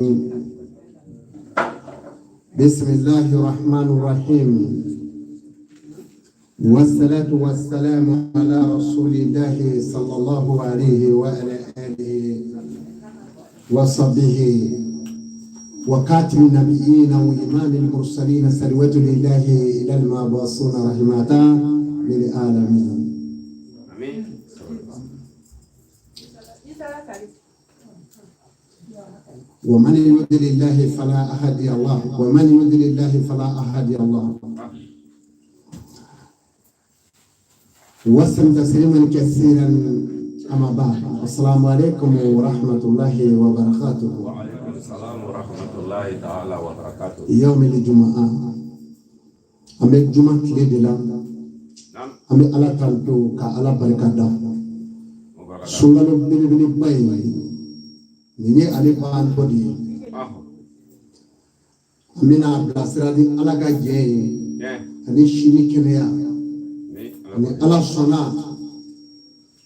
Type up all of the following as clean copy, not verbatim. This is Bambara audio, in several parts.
بسم الله الرحمن الرحيم والصلاة والسلام على رسول الله صلى الله عليه وعلى آله وصحبه وكاتب النبيين وإمام المرسلين سلوة لله إلى المبعوثين رحمة للعالمين. آمين. ومن يضلل الله فلا هادي له ومن يضلل الله فلا هادي له. وسلم تسليما كثيرا. أما بعد، السلام عليكم ورحمة الله وبركاته. وعليكم السلام ورحمة الله تعالى وبركاته. يوم الجمعة أمي الجمعة ليلة أمي على تلتو كعلى بركة سنغلو بني بني باي نيني علي بان بودي أمينا بلاسرادي على كاجي أني شيني كنيا أني على صنا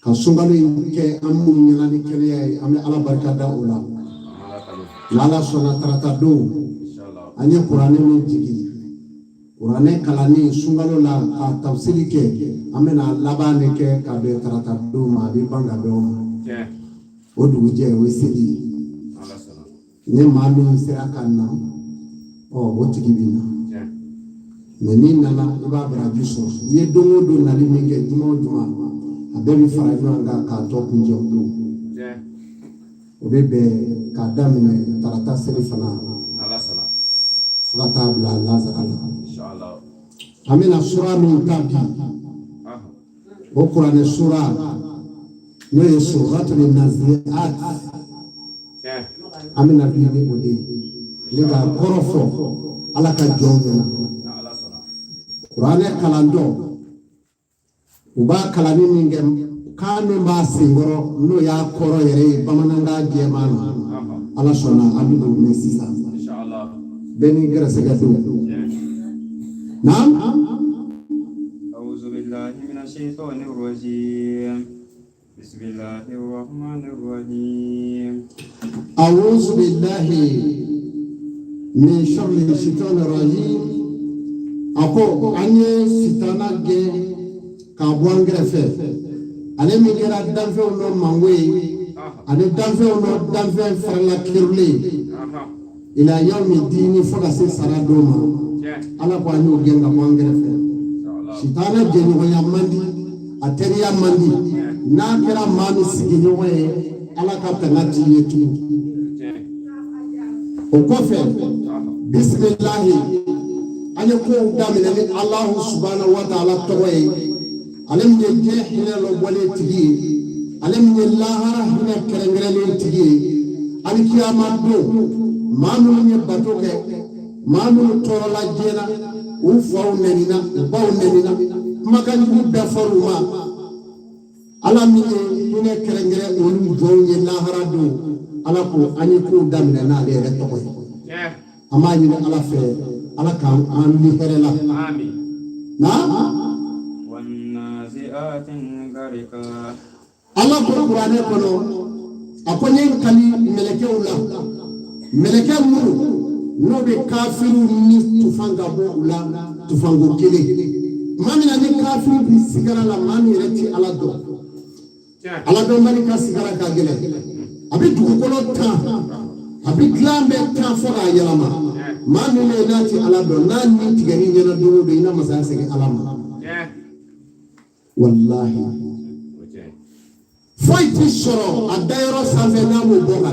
كسنغلو إنك أمو نيلاني كنيا أمي على بركة أولا على صنا ترتادو أني قرآن من جيجي قرآن كلامي سنغلو لا تفسيرك أمينا لبانك كابي ترتادو ما بيبانغ بيوم ودوجه وسيدي ne maami sira kanna wotigi bina meni nana iba baraji so ye dongo do nali minge juma abebi farajo anga ka to kunjo do obebe ka damine tarata seri fana ala sana fata bla lazala inshallah amina sura min tabi o qur'an sura no ye suratul naziat amina bini ode lega korofo ala ka jona qur'ane kalando uba kalani ninge kanu ba singoro no ya koro yere bamananga jemana ala sona abidu mesisa inshallah beni grasa gadu nam a'udzu billahi minash shaitanir rajim. Bismillahirrahmanirrahim. أعوذ بالله من شر الشيطان الرجيم. أكو أني ستانا جي كابوان غرفة. أنا ميجرا دانفه ونو مانوي. أنا دانفه ونو دانفه فرلا كيرلي. إلى يوم الدين فلسي سرادوما. على بواني وجين كابوان غرفة. ستانا جي نويا ماندي. أتريا ماندي. ناكرا ماني سيجي نويا. على كابتناتي يتو. Okofe bismillahi anya ko damina ni Allah subhanahu wa ta'ala toy alam je hina lo wale tigi alam ni lahara hina kerengere tigi ali kiyama do manu ni batoke manu torola jena u fawnenina bawnenina makan bu dafaruma alam ni hina kerengere wonu jonye lahara do ala ko ani ko damina na le re to ko amani ni ala fe ala kan an ni herela amin na wan naziatin garika ala ko qur'ane ko no akonye kali meleke ula meleke mu no be kafiru ni tufanga bo ula tufango kele mami na ni kafiru bi sigara la mami reti ala do mani ka sigara ka gele abi dugukolo tan abi glambe tan fora yalama mami ne nati ala do nani tigani nyana do ina masaya sege alama wallahi fight soro adayro sanfe na mo boga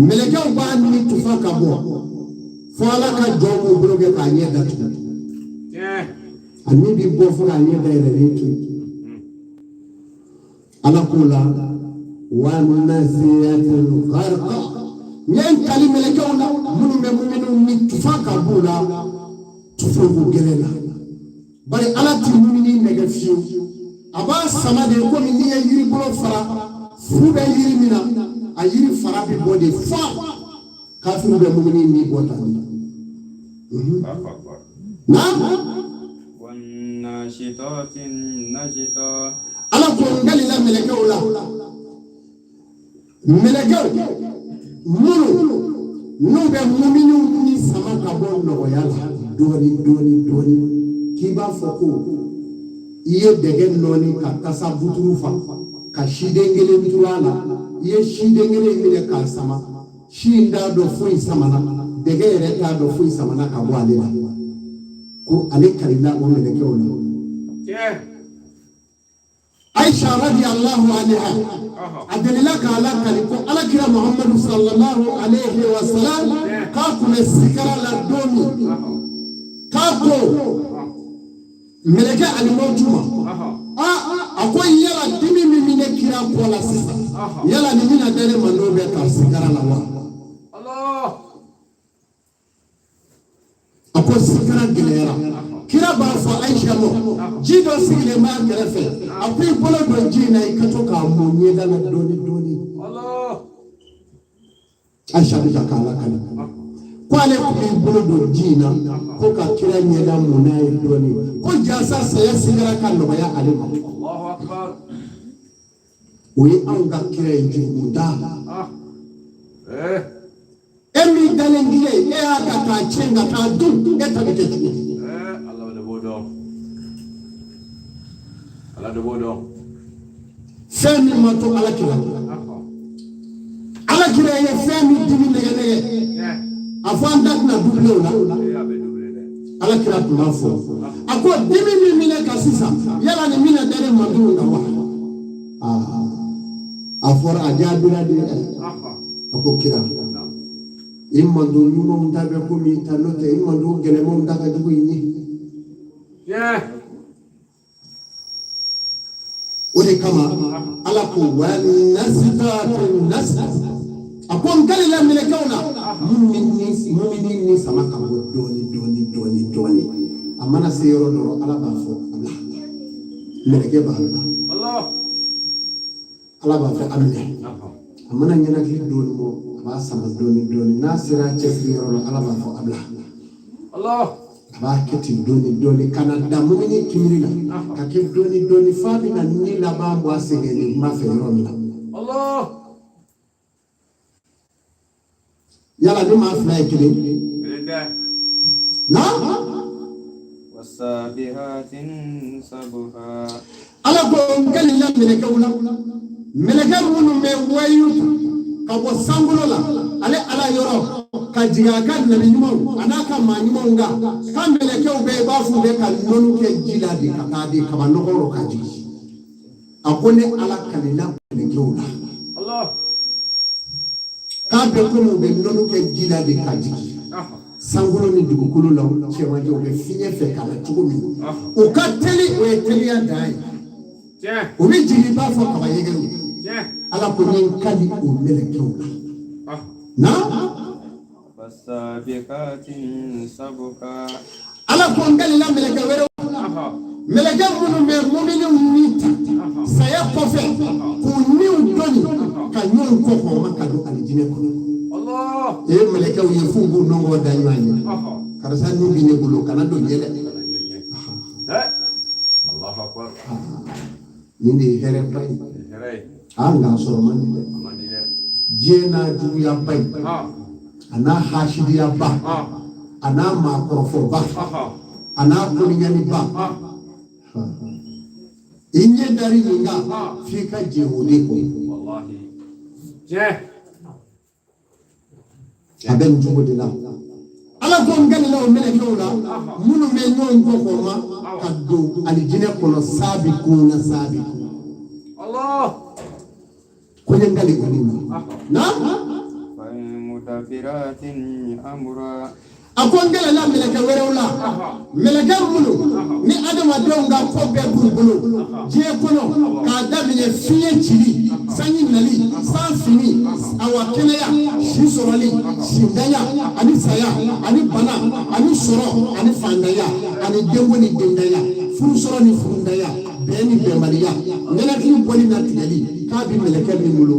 meleke ba ni tufaka bo fala ka jomo bloge ka nyeda tu ani bi bo fala nyeda ile letu ala kula wan nasiyatul gharqa nyen kali melekewna munu me muminu ni tufaka bula tufugu gelela bari ala timuni mega fiu aba samade ko ni ya yiri bolo fara fube yiri mina a yiri fara bi bode fa kafiru be mumini ni bota na wan nashitatin najita ala ko ngali la melekewla melekɛw minnu n'u bɛ muminiw ni sama ka bɔ nɔgɔya la dɔɔni k'i b'a fɔ ko i ye dɛgɛ nɔɔni ka tasa buturu fa ka siden kelen turu a la i ye siden kelen minɛ k'a sama si in t'a dɔn foyi samana dɛgɛ yɛrɛ t'a dɔn foyi samana ka bɔ ale la ko ale karila o melekɛw la. Aisha radiyallahu anha adelila ka ala kali ko alakira Muhammadu sallallahu alayhi wa sallam ka kuma sikara la domi ka ko meleke alimotuma a ko yala dimi min ne kira ko la sisan yala ni mina dare mando be ka sikara la wa Allah a ko sikara gilera kira b'a fɔ Aisha mo ji dɔ sigilen b'a kɛrɛfɛ a ko i bolo don ji in na i ka to k'a mun ɲɛda la dɔɔni Aisha bɛ ka k'ala kali ko ale tun b'i bolo don ji in na ko ka kira ɲɛda mun n'a ye dɔɔni ko jaasa saya sigara ka nɔgɔya ale ma o ye anw ka kira ye juguda e min dalen tɛ e y'a ta k'a tiɲɛ ka k'a dun e ta bɛ kɛ cogo di. Fɛn min ma to alakira ye fɛn min dimi nɛgɛ a fɔ an da tɛna dubile o la alakira tun b'a fɔ a ko dimi min minɛ ka sisan yala ni mina dare mandenw na wa a fɔra a jaabira de a ko kira i mandenw ɲumanw ta bɛ komi i ta n'o tɛ i mandenw gɛlɛmanw ta ka jugu i ye. O de kama ala ko wa nasitatu nasa a ko n kalila melekɛw la mumini ni sama ka bɔ dɔɔni a mana se yɔrɔ dɔrɔn ala b'a fɔ ala melekɛ b'a la ala b'a fɔ amina a mana ɲɛnakili dɔɔni bɔ a b'a sama dɔɔni n'a sera a cɛsiri yɔrɔ la ala b'a fɔ abila a b'a kɛ ten dɔɔni kana da mumini kimiri la ka kɛ dɔɔni f'a bɛna ni laban bɔ a sɛgɛnnen kuma fɛ yɔrɔ min na yala ni maa fila ye kelen na wasabihatin sabha ala ko n kalila melekɛw la melekɛ minnu bɛ wayu ka bɔ sankolo la ale ala yɔrɔ ka jigin a ka nabi ɲumanw a n'a ka maa ɲumanw kan ka melekɛw bɛ i b'a fɔ bɛ ka nɔnɔ kɛ ji la de ka taa di kaba nɔgɔ rɔ ka jigin a ko ne ala kalila melekɛw la k'a bɛ komi u bɛ nɔnɔ kɛ ji la de ka jigin sankolo ni dugukolo la cɛmancɛ u bɛ fiɲɛ fɛ ka na cogo min o ka teli o ye teliya dan ye o bɛ jigin i b'a fɔ kaba yɛgɛw ala ko ni n kali o melekɛw la na wasabihatin sabha ala ko n kalila melekɛ wɛrɛw melekɛ minnu bɛ mɔbiliw ni ta saya kɔfɛ k'u niw dɔnni ka ɲɔgɔn kɔ kɔn ka don alijinɛ kɔnɔ e ye melekɛw ye f'u b'u nɔgɔ da ɲɔgɔn ye karisa n'u bɛ ne bolo kana don ɲɛ dɛ nin de ye hɛrɛba ye nka sɔrɔ man di dɛ diɲɛ n'a juguyaba ye a n'a hasidiyaba a n'a maakɔrɔfɔba a n'a kɔniɲaniba i ɲɛ dari nin kan f'i ka jɛ o de kɔ a bɛ nin cogo de la ala ko n gɛlɛla o melekɛw la minnu bɛ ɲɔgɔn kɔ kɔ ma ka don alijinɛ kɔnɔ saabikuna ko n ye n gɛlɛ o de ma falmudabbiratin amra a ko n gɛlɛla melekɛ wɛrɛw la melekɛ minnu ni adamadenw ka ko bɛɛ b'u bolo diɲɛ kɔnɔ k'a daminɛ fiɲɛ cili sanji nali san fini awa kɛnɛya si sɔrɔli sindanya ani saya ani bana ani sɔrɔ ani fandanya ani denko ni dendanya furusɔrɔ ni furundanya bɛn ni bɛnbaliya ŋɛnɛkili bɔli na tigɛli k'a bi melekɛ min bolo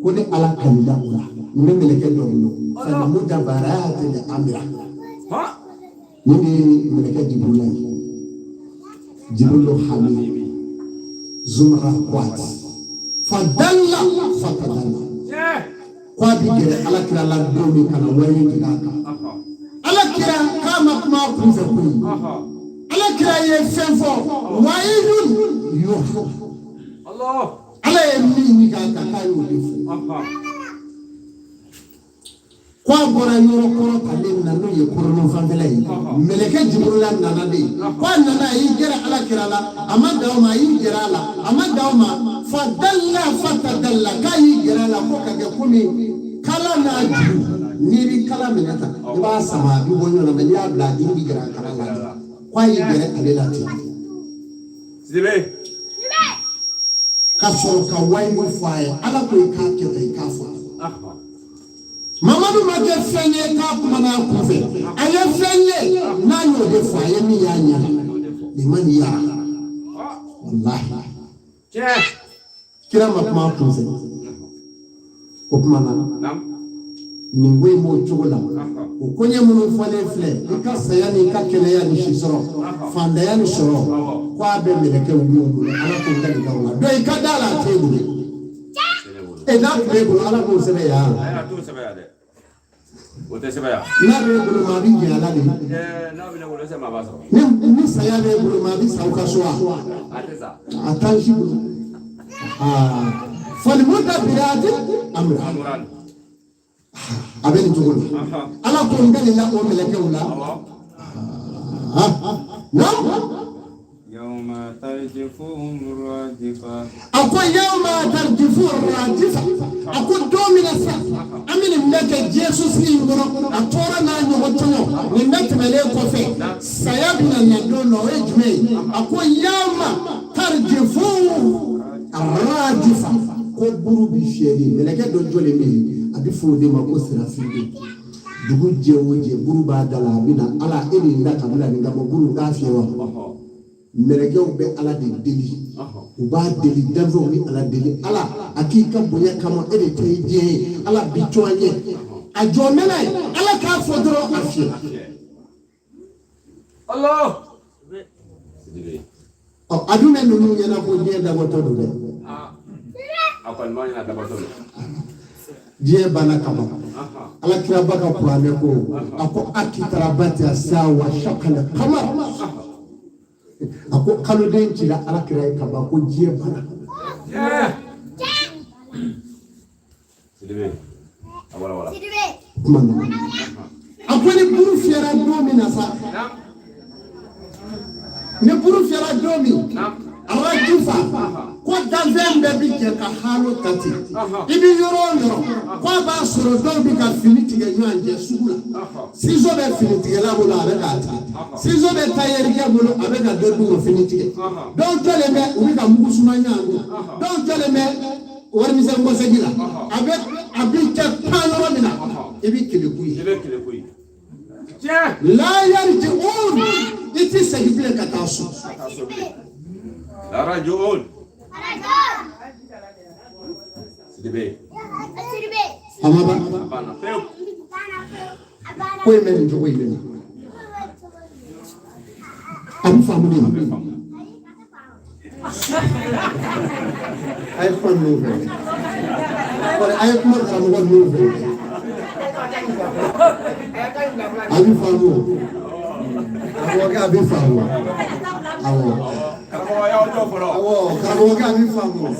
ko ni ala kalila o la nin bɛ melekɛ dɔ bolo falmudabbiratin amra nin de ye melekɛ Jibrila ye Jibrilu hami zumra kwati fadalla fatadalla bigere alakira la domi kana wayi digaka alakira kama kuma kunze kuni alakira ye fenfo wayidun yo Allah ala ye min digaka kayo defu kwa bora yoro koro kale na no ye koro no fanfela yi meleke jibrila nana de kwa nana yi gera alakira la amanda ma yi gera la amanda ma fadalla fatadalla kai gera la ko kage kumi kala na ju niri kala minata ba sama bi bonyo na menya bla di bi gera kala la kwa yi gera ale la ti sibe ka so ka wai mo fae ala ko ka ke ka fo Mamadu ma ke fenye ka kuma na kufe aye fenye na yo de fa ye mi ya nya ni mani ya wallahi kira ma kuma kufe o kuma na ni ngwe mo chogola o konye munu fane fle ka sayani ka kele ya ni shisoro fanda ya ni shoro kwa be meleke umungu ala ko ngani ka wala do ka dala tebule e na tebule ala ko sebe ya ala to sebe ya de wote sebe ya na be bulu ma bi ya ala de na bi na wala sema baso ni saya be bulu ma bi sa ka soa atesa atanshi fali muta birati amran abeni tugulu ala ko ngani la o meleke wala yawma tarjifum radifa ako yawma tarjifum radifa ako domina sa amini mbeke Jesus ni ngoro atora na nyobotono ni mbeke mele kofe sayabina na dono ejme ako yawma tarjifum radifa ko buru bi sheri meleke do jole mi abifo de mako serafide dugu jewoje buru ba dala bina ala eni nda kabula ni ngamo buru ga fiewa meleke be ala de deli u ba deli danzo ni ala deli ala akika bonya kama ene teje ala bichoanye ajo menai ala ka fodoro afie Allah aduna nunu nyana ko jenda ko todo de akon mo nyana ka todo je bana kama ala kira baka kurane ko ako akitarabati asawa shakala kama ako kalo den ci la ala kira ka ba ko je bana sidibe wala sidibe ako ni buru fiera domi na sa ne buru fiera domi ala jufa ko danzembe bi ke ka halo tati ibi yoro ko ba soro do bi ka finiti ge nyanje sugula sizo be finiti ge la bolo abe ka ta sizo be tayeri ge bolo abe ka do du finiti ge don tole me ubi ka mugusuma nyango don tole me wor mi se ngo segila abe ke panoro mina ibi kile kuyi la yarji on iti segibile katasu la rajoon sidibe amaba abana peu ko men njogo ile am famu ni ay fon no ve ko ay ko mo ram won no ve abi famu awo ga abi famu awo karamoga mi famu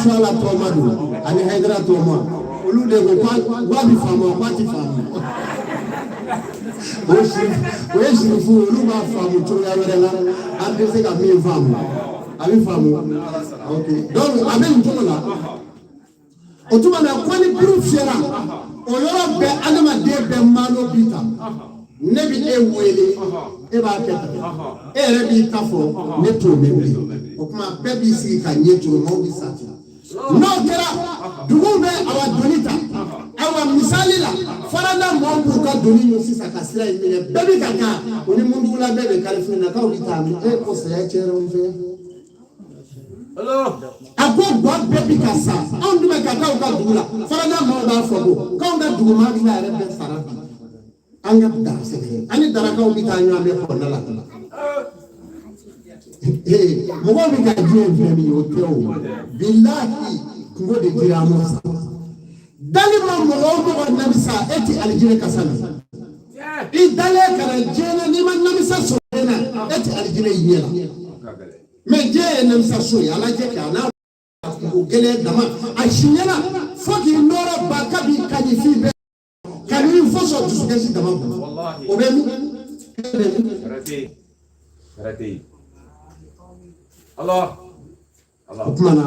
shala tomadu ani haidra toma olude go kwa bi famu kwa ti famu oshi fu oluba famu to ya werela ande se ka mi famu abi famu okay donc aben tola otuma na kwani proof shera oyoro be adama de be malo bita nebi ewele e ba keta e re bi tafo ne to mebi o kuma bebi si ka nyeto mo bi sati no kera dugube awa donita awa misalila farada mo bu ka doni no sisa ka sira imile bebi kaka oni mundu la bebe kalifina ka ubitami e ko se ya chere onfe hello ako bo bebi kasa on du me kaka o ka dugula farada mo ba fogo ka on da duguma bi na re be farada anga da sekere ani daraka o bitanyo ame ko nala mo ko bi ka je mi o te o billahi ngo de tiramosa Tellement mon namisa eti alijire kasana. I dale kara jena ni man namisa soena eti alijire yela. Mais je namisa soya ala je kana ko gele dama ashinyela foki nora bakabi kanifi be kanifi foso tusugesi dama wallahi obemi rati Allah kumana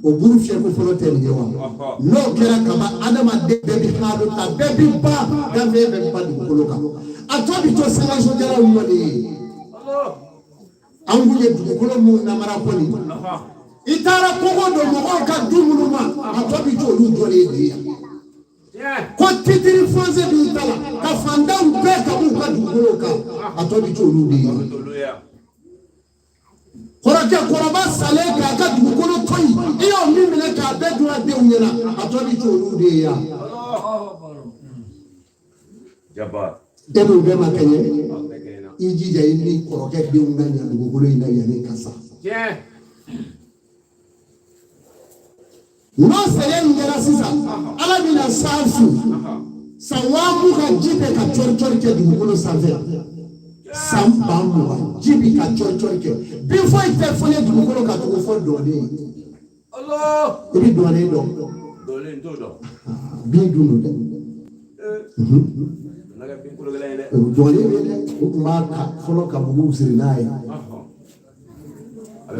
o buru fiye ko folo tɛ nige wa n'o kɛra kaba adamaden bɛɛ bi haalo ta bɛɛ bi ba gafe bɛɛ ba dugukolo kan a tɔ bi to sangasojaraw nɔ de ye an kun ye dugukolo mun namara kɔni i taara kogo don mɔgɔw ka du minnu ma a tɔ bi to olu jɔlen de ye ko titiri fɔnse b'i ta la ka fantanw bɛɛ ka b'u ka dugukolo kan a tɔ bi to olu de ye kɔrɔkɛ kɔrɔba salen k'a ka dugukolo to yen i y'o min minɛ k'a bɛɛ dun a denw ɲɛna a tɔ bi to olu de ye yan e n'o bɛɛ ma kɛɲɛ i jija i ni kɔrɔkɛ denw ka ɲa dugukolo in na yanni ka sa n'o sɛgɛn in kɛra sisan ala bɛna san su san 2000 ka ji bɛ ka cɔri-cɔri kɛ dugukolo sanfɛ san 2000 ji bɛ ka cɔri-cɔri kɛ bin foyi tɛ fɔlen dugukolo ka tugu fɔ dɔɔnin i bɛ dɔɔnin dɔn bin dun don dɛ dɔɔnin bɛ dɛ o tun b'a fɔlɔ ka bugu siri n'a ye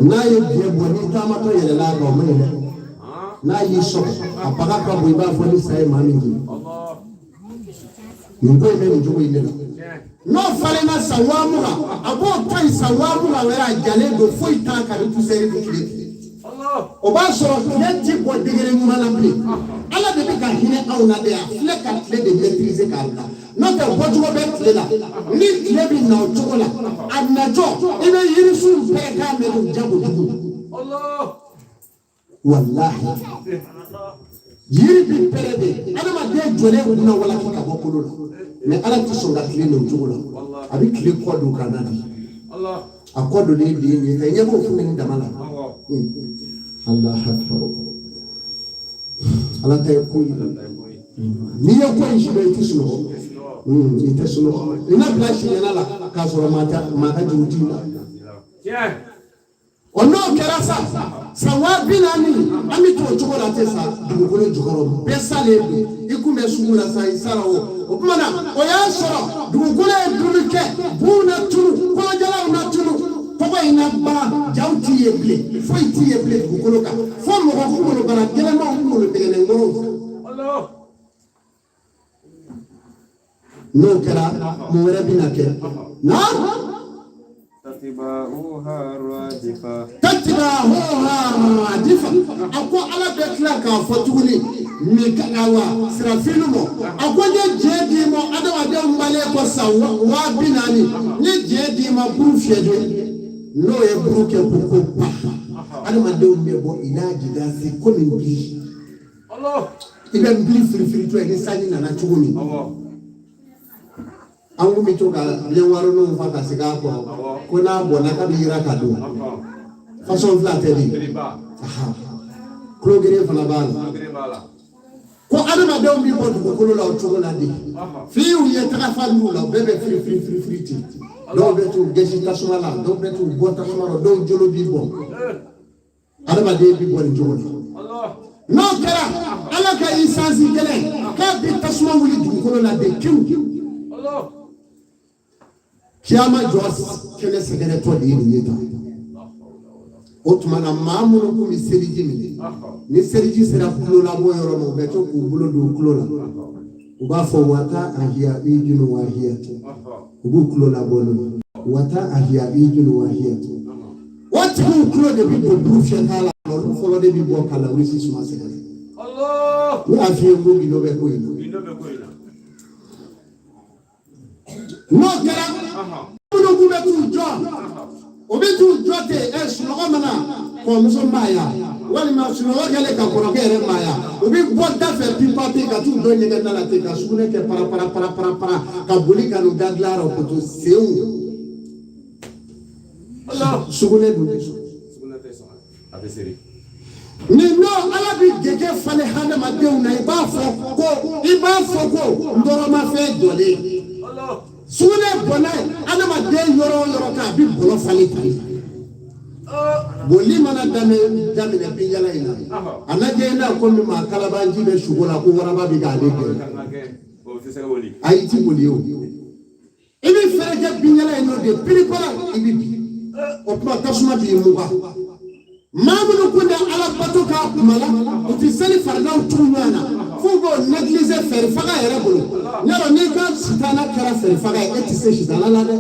n'a ye biɲɛ bɔ ni taamatɔ yɛlɛla kan o ma ɲi dɛ n'a y'i sɔrɔ a baga ka bon i b'a fɔ ni sa ye maa min jigin nin ko in bɛ nin cogo in de la n'o falenna san 2000 a b'o to yen san 2000 wɛrɛ a jalen don foyi t'a kan ni poussière bɛ tile o b'a sɔrɔ tile ti bɔ degere ɲuman na bilen ala de bɛ ka hinɛ anw na de a filɛ ka tile de maîtriser k'a bila n'o tɛ bɔcogo bɛ tile la ni tile bɛ na o cogo la a najɔ i bɛ yirisiw bɛɛ k'a mɛn o jago jugu wallahi yiri bi pere de adamaden jɔlen kunna walaki ka bɔ kolo la mais ala tɛ sɔn ka tile na o cogo la a bɛ tile kɔ don kan na de a kɔ donnen de ye ka ɲɛ b'o funteni dama la Allah akbar ala ta ye ko ye n'i ye ko in si dɔn i tɛ sunɔgɔ i tɛ sunɔgɔ i na bila siɲɛna la k'a sɔrɔ maa ka juru t'i la o n'o kɛra sa san 40,000 an bɛ to o cogo la ten sa dugukolo jukɔrɔ bɛɛ salen don i kun bɛ sugu la sa i sara o tuma na o y'a sɔrɔ dugukolo ye dumuni kɛ buw na tunu kɔnɔjalaw na tunu kɔgɔ in na ban jaw t'i ye bilen foyi t'i ye bilen dugukolo kan fo mɔgɔ kunkolo bana gɛlɛnmanw kunkolo dɛgɛnɛnkɔrɔw n'o kɛra mun wɛrɛ bɛ na kɛ na تتبعوها رادفة أقول على بيتنا كفتوني مكانوا سرافينو أقول جدي ما أنا وادم بالك وسوا وابناني نجدي ما بروفيدو لو يبروك يبروك أنا ما دوم بيبو إلاج داسي كل بي الله إذا بلي فري تو إنساني نانا تقولي an kun bɛ to ka bilenwaroninw fa ka segin a kɔrɔ ko n'a bɔnna k'a bɛ yira ka don fasɔn fila tɛ de kulo geren fana b'a la ko adamadenw bɛ bɔ dugukolo la o cogo la de f'i u ye taga fa n'u la bɛɛ bɛ firi ten dɔw bɛ t'u gɛsi tasuma la dɔw bɛ t'u bɔ tasuma la dɔw jolo b'i bɔ adamaden bɛ bɔ nin cogo la n'o kɛra ala ka isansi gɛlɛn k'a bɛ tasuma wuli dugukolo la de kiw kiyama jɔ kɛnɛ sɛgɛrɛtɔ de ye nin ye tan o tuma na maa minnu kun bɛ seliji minɛ ni seliji sera kulo labɔ yɔrɔ ma u bɛ to k'u bolo don kulo la u b'a fɔ wata ahiya ijunu wahiya u b'u kulo labɔ n'o wata ahiya ijunu wahiya o tigiw kulo de bɛ don buru fiyɛta la olu fɔlɔ de bɛ bɔ ka lawuli si suma sɛgɛrɛ ne y'a f'i ye ko gindo bɛ ko in na n'o kɛra minnu kun bɛ t'u jɔ o bɛ t'u jɔ ten sunɔgɔ mana kɔmuso maaya walima sunɔgɔ kɛlen ka kɔrɔkɛ yɛrɛ maaya o bɛ bɔ da fɛ pipa ka t'u dɔn ɲɛgɛn da la ten ka sugunɛ kɛ para ka boli ka n'u da dilan yɔrɔ koto senw sugunɛ dun tɛ sɔn ni n'o ala bɛ gɛgɛ falen hadamadenw na i b'a foko ndoro ma fe dole sune bona ana ma de yoro ka bi bolo fali tali boli mana dame na pinjala ina ana de na ko mi ma kalabanji be shugola ko waraba bi ga de ai ti boli o ibi fereke pinjala ino de pilikola ibi o kuma tasuma bi muba mamudu kunda ala bato ka mala uti sali fardaw tunyana fugo negliger fer faga yere bolo nyaro ni ka sitana kara fer faga eti se sitana la de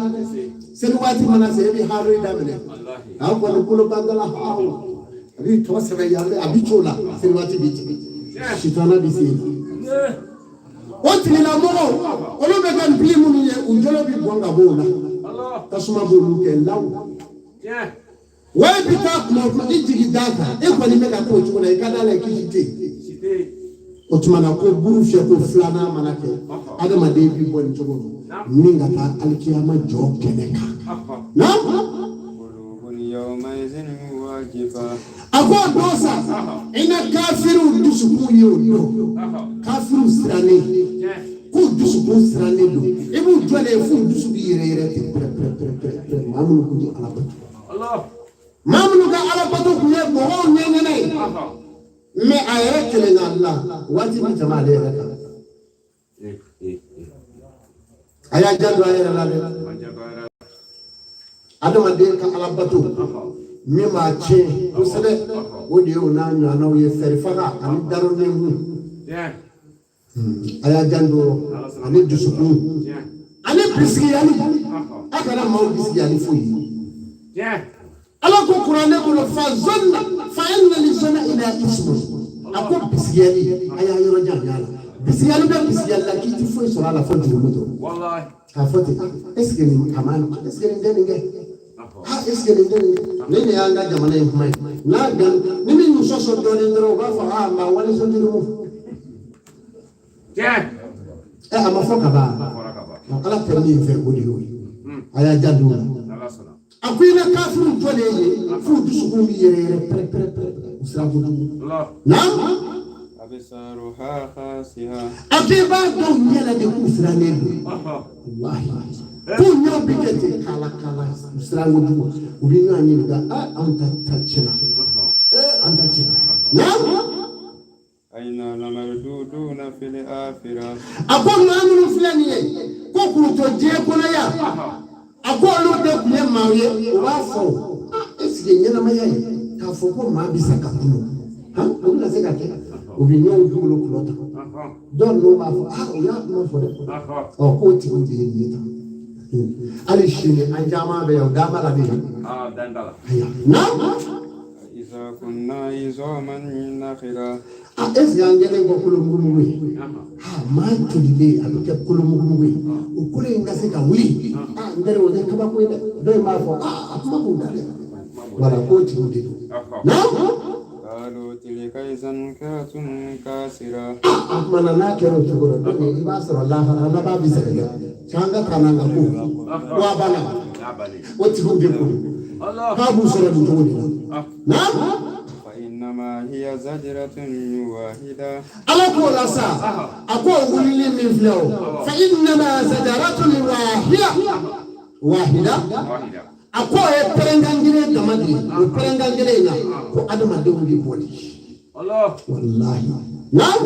seni wati mana se bi haru idamene aw ko bolo bangala hawo abi to se be yalle abi chola seni wati bi sitana bi se oti la mo olo be gan bi munu ye unjolo bi bonga bona tasuma bolu ke law why bita kuma ijigi data e kwani meka ko chukuna ikada la kishite otumana ko buru fe ko flana manake adama de bi bon chugo ninga ta alkiyama jo keneka na ako dosa ina kafiru dusuku yo kafiru sirane ko dusuku sirane do ibu jole fu dusuku yere pre mamu ko di Allah mamnu ga ala bato kuye bo nyenene me ayere kele na Allah wati bi jama de raka aya jadu ayere la de adama de ka ala bato mi ma che ko sebe o de o na nya na o ye feri faga ani daro ne mu aya jando ani dusuku ani bisiki ali akara ma bisiki ali fuyi ala ko qur'ane ko fa zanna fa inna li zanna ila ismu ako bisiyali aya yoro jangala bisiyali da bisiyali la ki ti fo so ala fo juruto wallahi ka foti est-ce que ni kaman est-ce que ni ngenge est-ce que ni ngenge ni anga jamana yi mai na gan ni min so so do ni ndro ba fa ma wala so jurumu ama fo ka ba ala permi fe ko di aya jadu akwina kafiru jole ye fu dusuku mi yere pre usrabu na abisaruha khasiha akiba do nyela de usrane wallahi ku nyo bigete kala usrabu du ubinyo anyi ga anta tachina anta china na aina lamarduduna fil akhirah akon mamunu fulani ye ko ku to je kona ya akolo de kuye mawe wafo esike nyana mayaye ka foko ma bisa kapuno ona se kake obinyo udulo kulota don no ma fo ya ma fo de ko ti ko de yeta ali shini anjama be yo dama la be dandala na iza kunna izaman nakhira esi angele ko kulumuwe ma tulile aluke kulumuwe ukule ngase ka wi ndere wo kaba ko ide do ma fo ma ko ndale wala ko ti ndido na qalu tilka izan katun kasira mana na kero chugoro do ni basra allah ana ba bi saka changa kananga ko wa bana o ti ko de ko allah ka bu sura du to na إنما هي زجرة واحدة ألاكو راسا أكو ولي من فلو فإنما زجرة واحدة أكو يبرنغانجيني دمادي يبرنغانجيني نا كو أدم أدم دي بولي الله والله نعم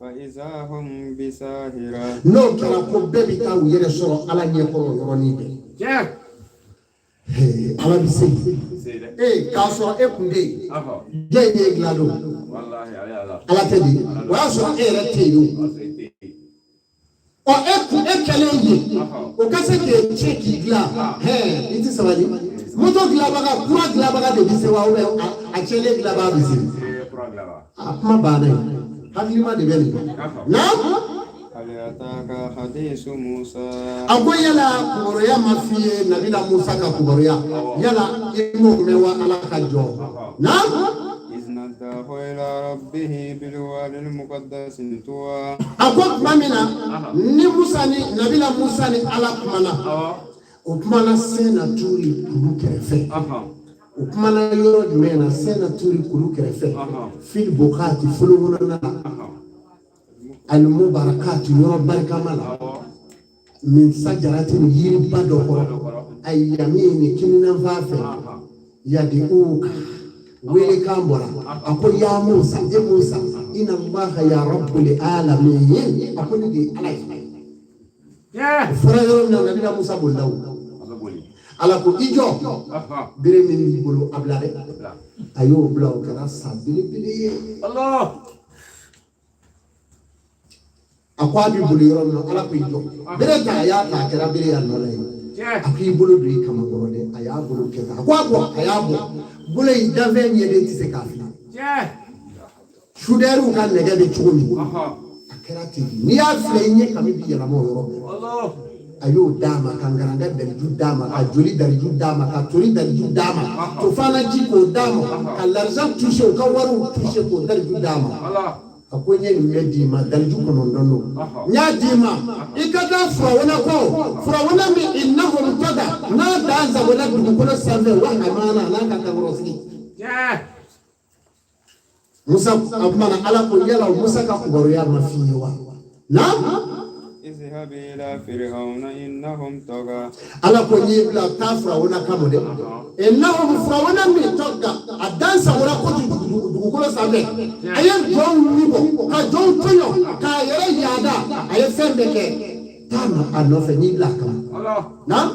فإذا هم بساهرة نو كلا كو بيبي كاو يرسو على نيكو يرونيبي ala bi sey ka so e kunde je ni glado wallahi ala tedi wa so e re teyo o e ku e kele yi o ka se ke cheki gla iti sabali moto gla baga pura gla baga de bise wa o a chele gla baga bise pura gla ba ma ba na hadlima de beli na Aliataka hadisu Musa Ago yala kuboroya mafiye nabila Musa ka kuboroya yala imo mewa alaka jo na iznadahu ila rabbihi bilwadi almuqaddas tuwa Ago mamina ni Musa ni nabila Musa ni alakumana ukumana sena turi kulukerefe ukumana yoro jumena sena turi kulukerefe fil bukati fulumuna المباركات يرى بركة ملا من شجرة يربى أي يمين كنا فافي يدعوك ويلي كامبرا أقول يا موسى يا موسى إن الله يا رب العالمين أقول دي علي فرعون نبي موسى بولو على كل إجوا بريمين بولو أبلاري أيوه بلاو كذا سبلي بلي الله أقوى بوليرون على كل إجوا بريتا يا كذا بري النولي أكيد بولو دري كم غورده أيا بولو كذا أقوى أيا بولو يدافع يدي تسكافي شوديرو كان نجد تشومي أكراتي نيافليني كمي بيجرامو الله ayo dama kangaranga dari judama ka joli dari judama ka tori dari judama to fana jiko dama ka l'argent touché ka waru touché ko dari judama akonye medi ma dari juko nondono nya dima ikata fura wana mi innahum tada na danza wala dukono save wa amana na ka kagorosi Musa amana ala ko yala Musa ka kubaro ya mafiwa na اذهب إلى فرعون إنهم طغى على كوني بلا كافر ونا كامودي إنهم فرعون من طغى أدانس ولا كوتي دكولا سامي أيام جون نيبو كجون تيو كايرا يادا أيام سامبك تام أنو فني بلا كام نعم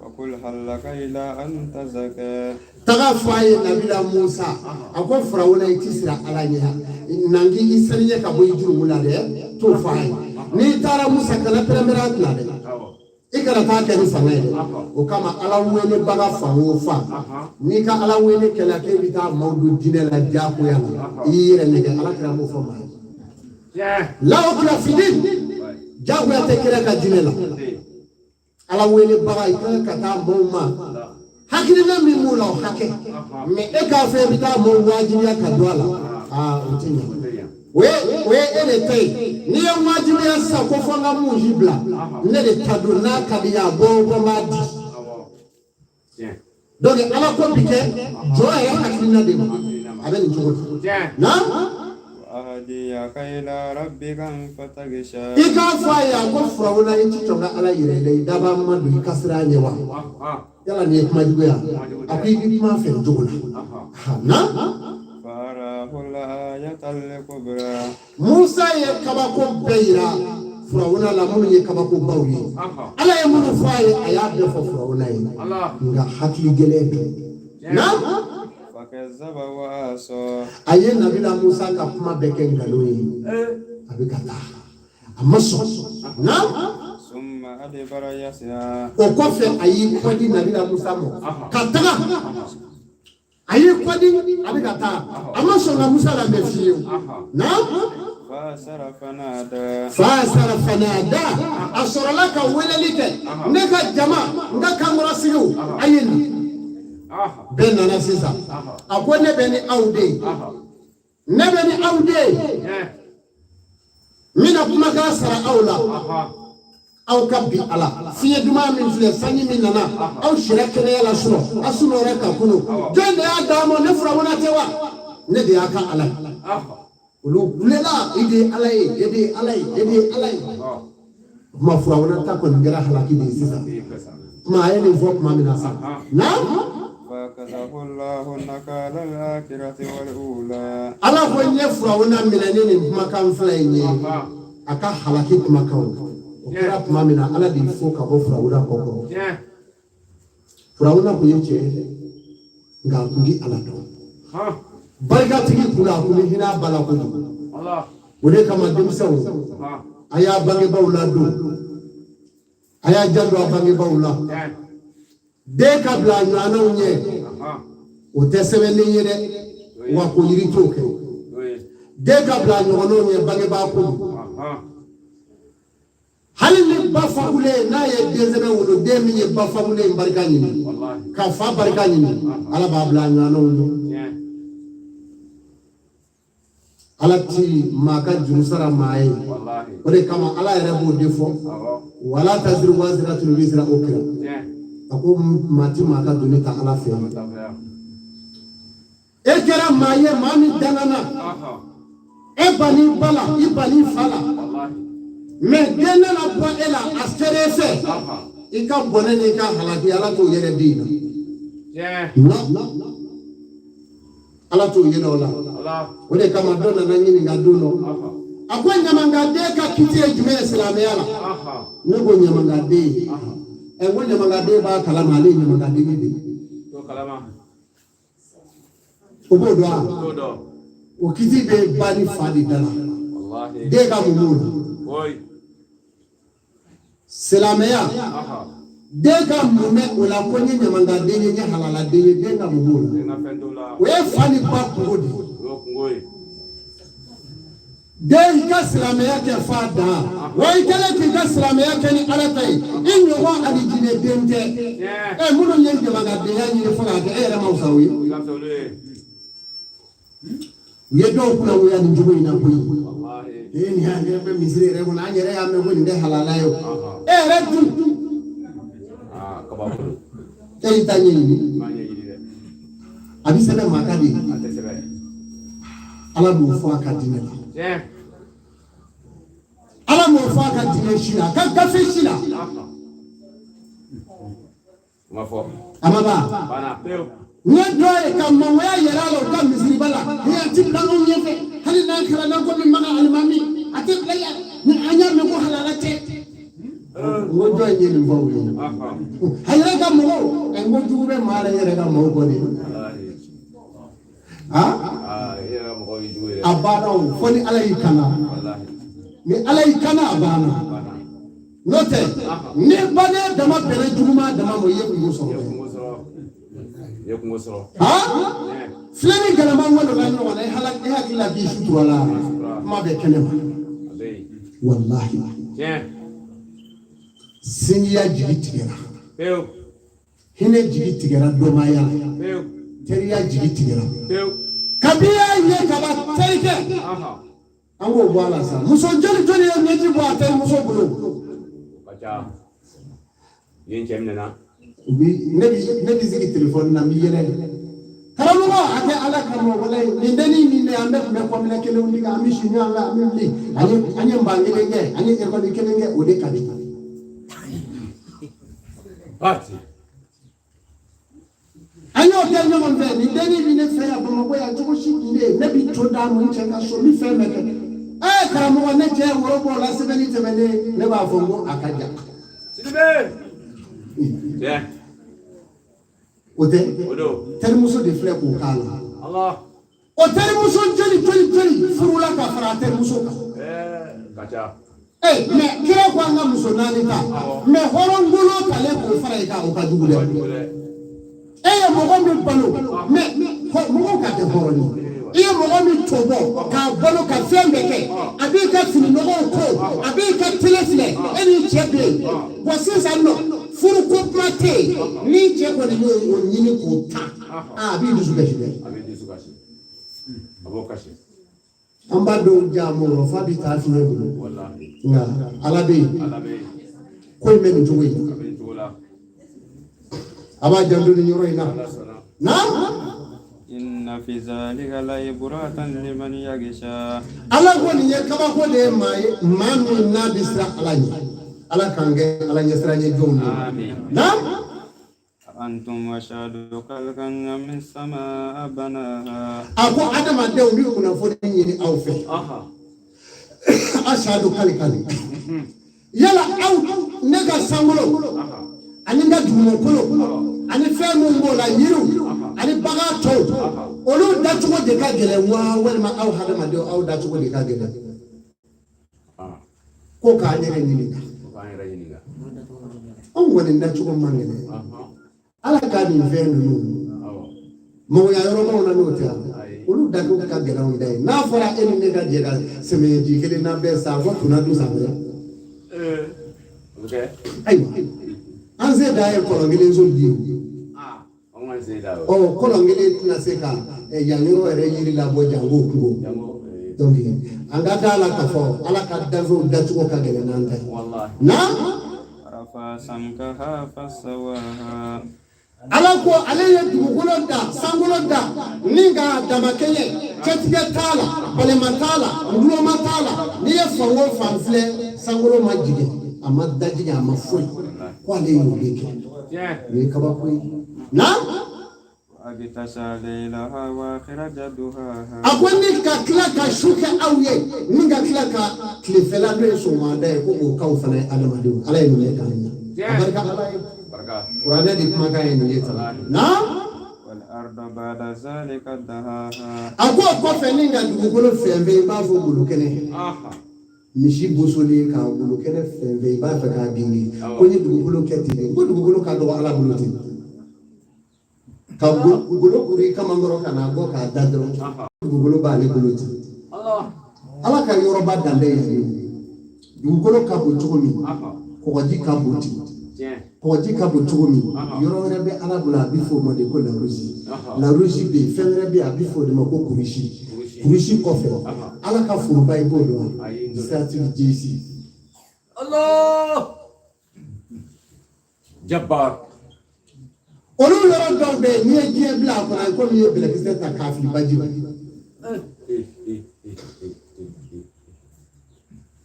وقل هل لك إلى أن تزكى تغفى نبي موسى أكو فرعون يتسرع على نيها نانجي إسرائيل كبوي جرولا ده توفاي ni tara Musa kana premera na de ikara ta ke ni sanga de o kama ala wele baga fa wo fa ni ka ala wele kala ke bita mawdu dine la jaako ya ire ne ke ala kra mo fa ma la o kra fidin jaako ya te kra ka dine la ala wele baga ikara ka ta mo ma hakini na mi mu la hake me e ka fe bita mo wajibi ya ka doala utinya we ele tay ni ya wajibi ya sa ko fanga mu hibla ne de taduna kadiya bobo madi donc ala ko bike joya ya hakina de aben jogo na ahadi ya kaila rabbika fatagisha ika fa ya ko frawna yiti tonga ala yire le daba madu kasra nyewa yala ni kuma jugo ya api bi kuma fe jogo na Musa ye kabako beira Firauna la munu ye kabako bawri ala ye munu faye aya be fo Firauna ye nga hakli gelebe na fakazaba wa aso aye nabila Musa ka kuma beke ngalo ye abikata amaso na summa adbara yasya o kofe ayi kwadi nabila Musa mo kataga ayi kwadi abikata amaso na Musa la mefiyo na fasara fanada asora laka welelite neka jama ngaka murasiyo ayeni ben na sisa akone beni aude ne beni aude mina kuma ka sara aula aw kabbi ala fiye duma min file sanyi min nana aw shirakene yala suno asuno reka kuno jende ya damo ne fura wona tewa ne de aka ala ulu lela ide alai ma fura wona ta ko ngara halaki de sisa ma ayeni vok ma mina sa na fakazahu Allahu nakala al-akhirati wal-ula ala ko ne fura wona mina ne kuma kan fla yin aka halaki kuma kan kira kuma mina ala de fo ka bo fura wona ko fura wona ko yeche nga kungi ala do barka tigi kula kuli hina bala ko Allah wode kama dimsaw aya bangi bawla do aya jando bangi bawla de kabla nyana unye o tesebele yede wa ko yiri toke de kabla nyono nye bangi ba ko halini bafabule na ye dezebe wodo de mi bafabule barka nyini ka fa barka nyini ala babla nyana unye alati maka jurusara maaye ore kama ala yɛrɛ b'o de fɔ wala taziru waziratul wizra ukra ako mati maka doni ta ala fɛ e kɛra maa ye maa min dangana e bani bala i bani fala mais dena la bo ela asterese i ka bonne ni ka halaki ala to yere dina no ala to yere ola wole kama dona na nyini ngaduno akwa nyamanga de ka kitie jume islamia la ne go nyamanga de e go nyamanga de ba kala mali nyamanga de ni to kalama obodo o kiti be bani fadi dala wallahi de ka mumuru oy islamia de ka mume wala ko nyamanga de ni halala de ka mumuru we fani pa kudi de ka islamia ke fada wa ikale ke ka islamia ke ni alatai inyo wa alijine dente munu nyenge magade ya ni fala ke era mausawi yedo kuna ya ni jugo ina ko wallahi ni ha ne be misri re kuna anyere ya me ko inde halala yo re tu kababu tani ni abi sebe makadi ala do fo akadine la ala mo fo akadine shira ka fe shira mafo amaba bana peo ne doye kam mo ya yera lo kam misri bala ya tibla on yefe hali na kala na ko min maga almami atibla ya ni anya me ko halala te ngo doye ni mbo hayra kam mo ngo jube mara yera kam mo ko ni yera mo jube abana fo ni ala yikana wallahi ni ala yikana abana note ni bane dama bere juma dama mo yeku so Flemi galama wala no wala halak e hakila bi shutu wala ma be kenema wallahi sinya jigitigera hine jigitigera do maya teriya jigitigera kabiya ye kaba terike ango wala sa muso joli ye ji bo atel muso bulu bacha yen chemna ubi nebi zigi telefone na mi yele karamugo ake ala kamo wala ni deni ni ne ambe me ko mele kele undi ga mi shinya la mi li ani mbangele nge ani e ko kele nge ode kadi ati anyo ke no mon fe ni deni ni ne fe ya bomo ko ya tuko shi inde nebi to da mo nche ka so mi fe me ke karamugo ne je woro bo la sebeni temene ne ba fongo akaja sibe ote termuso de fleur ko kala Allah o termuso jeli furula ka fara termuso ka kacha me kira ko anga muso nani ta me horongulo kale ko fara ka o ka dugule mo ko mi balo me mo ka te horoni mo ko mi tobo ka balo ka fembe ke abi ka fini no ko abi ka telefile eni chebe bo sinsa no furu ko mate ni je ko ni o nyini ko ta abi dusu gashi abokashi amba do jamo ro fa bi ta fi ne wallahi nga alabe ko me ni jowi aba jandu ni nyoro ina na inna fi zalika la ibratan liman yaghsha ala ko ni ye kaba ko de mai manu na bisra alani ala kange ala nyesra nye jomni na antum washadu kalkan min samaa banaha ako adama de umi kuna fodi ni awfe ashadu kalkali yala aw nega sangulo ani nga dumo kolo ani femu mbola yiru ani baga to olu datugo de ka gele wa wala aw hadama de aw datugo de ka gele ko ka nyere ni on woni datugo mangene ala ka ni venu mo ya yoro mo na nota olu datugo ka gele on dai na fara eni ne ka jega seme ji kele na be sa ko tuna du sa okay aywa anze dae kolongele nzoldio kolongele tunaseka ya nyoro ere yiri la bo jango kungo donc angata ala ka fo ala ka dazo datugo ka gele nanta wallahi na rafa samkaha fasawaha Alako aleye dugukolo da sangolo da ninga damakeye chetige tala bale matala ngulo matala ni fango fanfle sangolo majige amadaji amafui kwa le yobeke ni kabako na agitasha laylaha wa khirajaduha akwani ka klaka shuka awye ninga klaka klefela no so manda ko ka fana adamadu alay no le kan barka alay Qur'ana di makaye ni yeta na wal arda ba'da zalika dahaha ko feninga dugukolo fembe ba fo bulukene mishi bosoli ka bulukene fembe ba fa ka bingi ko ni dugukolo keti ko dugukolo ka do ala buluti ka dugukolo kuri kama ngoro kana go ka dadro dugukolo ba le buluti ala ka yoroba dande yi dugukolo ka bo chokomi ko waji ka boti Koji kabo chumi yoro rebe ala bula bifo mo de ko la roji be fenre be abifo de mako kurishi kofe ala ka furu bible do stati jc Allah Jabbar olu yoro do be ni eje bla ko ni bla ki ta kafi baji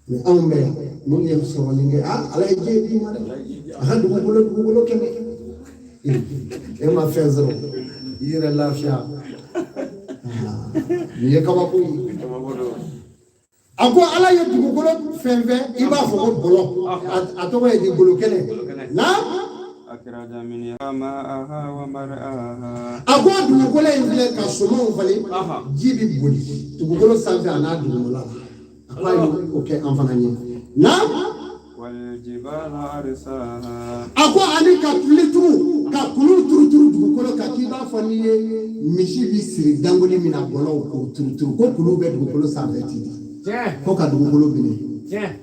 ni ambe ni yem so ni ala eje bi ma hadu dugukolo kene e ma fezero ire lafia ni ka ba ko ako ala ye dugukolo fenve iba fo ko bolo ato e dugukolo kene na akraja min ma'aha wa mar'aha ako dugukolo en ka somo fale jibi boli dugukolo sanfe ana dugukolo akwai oke amfananye na waljibala arsaha ako ani ka kulu turu dugukolo ka kiba fani ye mishi bi siri dangoli mina bolo ko turu ko kulu be dugukolo sanfɛ ti ko ka dugukolo bine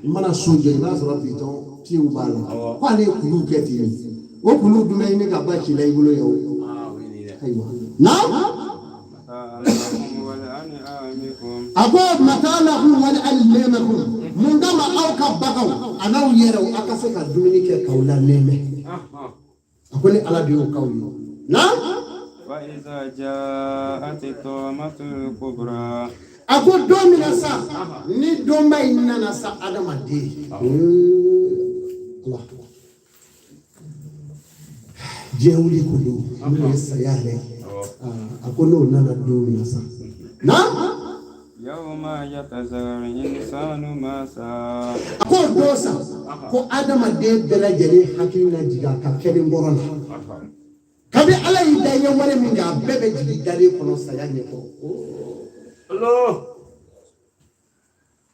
mana soje ba sɔrɔ piton piu bala ko ani kulu kɛ ti o kulu dumɛ ni ka ba ci la ibolo ye o ayiwa na ako matalakum wal almakum mun dama aw ka bagaw anaw yero aka se ka dumuni ke kawla neme ako ni ala biyo kawli na wa iza ja'at tawmatul kubra ako domina sa ni domba inna sa adama de Allah jewli kudu ni sayale ako no nana domina sa na yawma yatazar insanu ma sa ko dosa ko adama de bela jere hakina jiga ka kele ngorona kabe ala ida ye wale minga bebe jigi dare kono sayanye ko Allah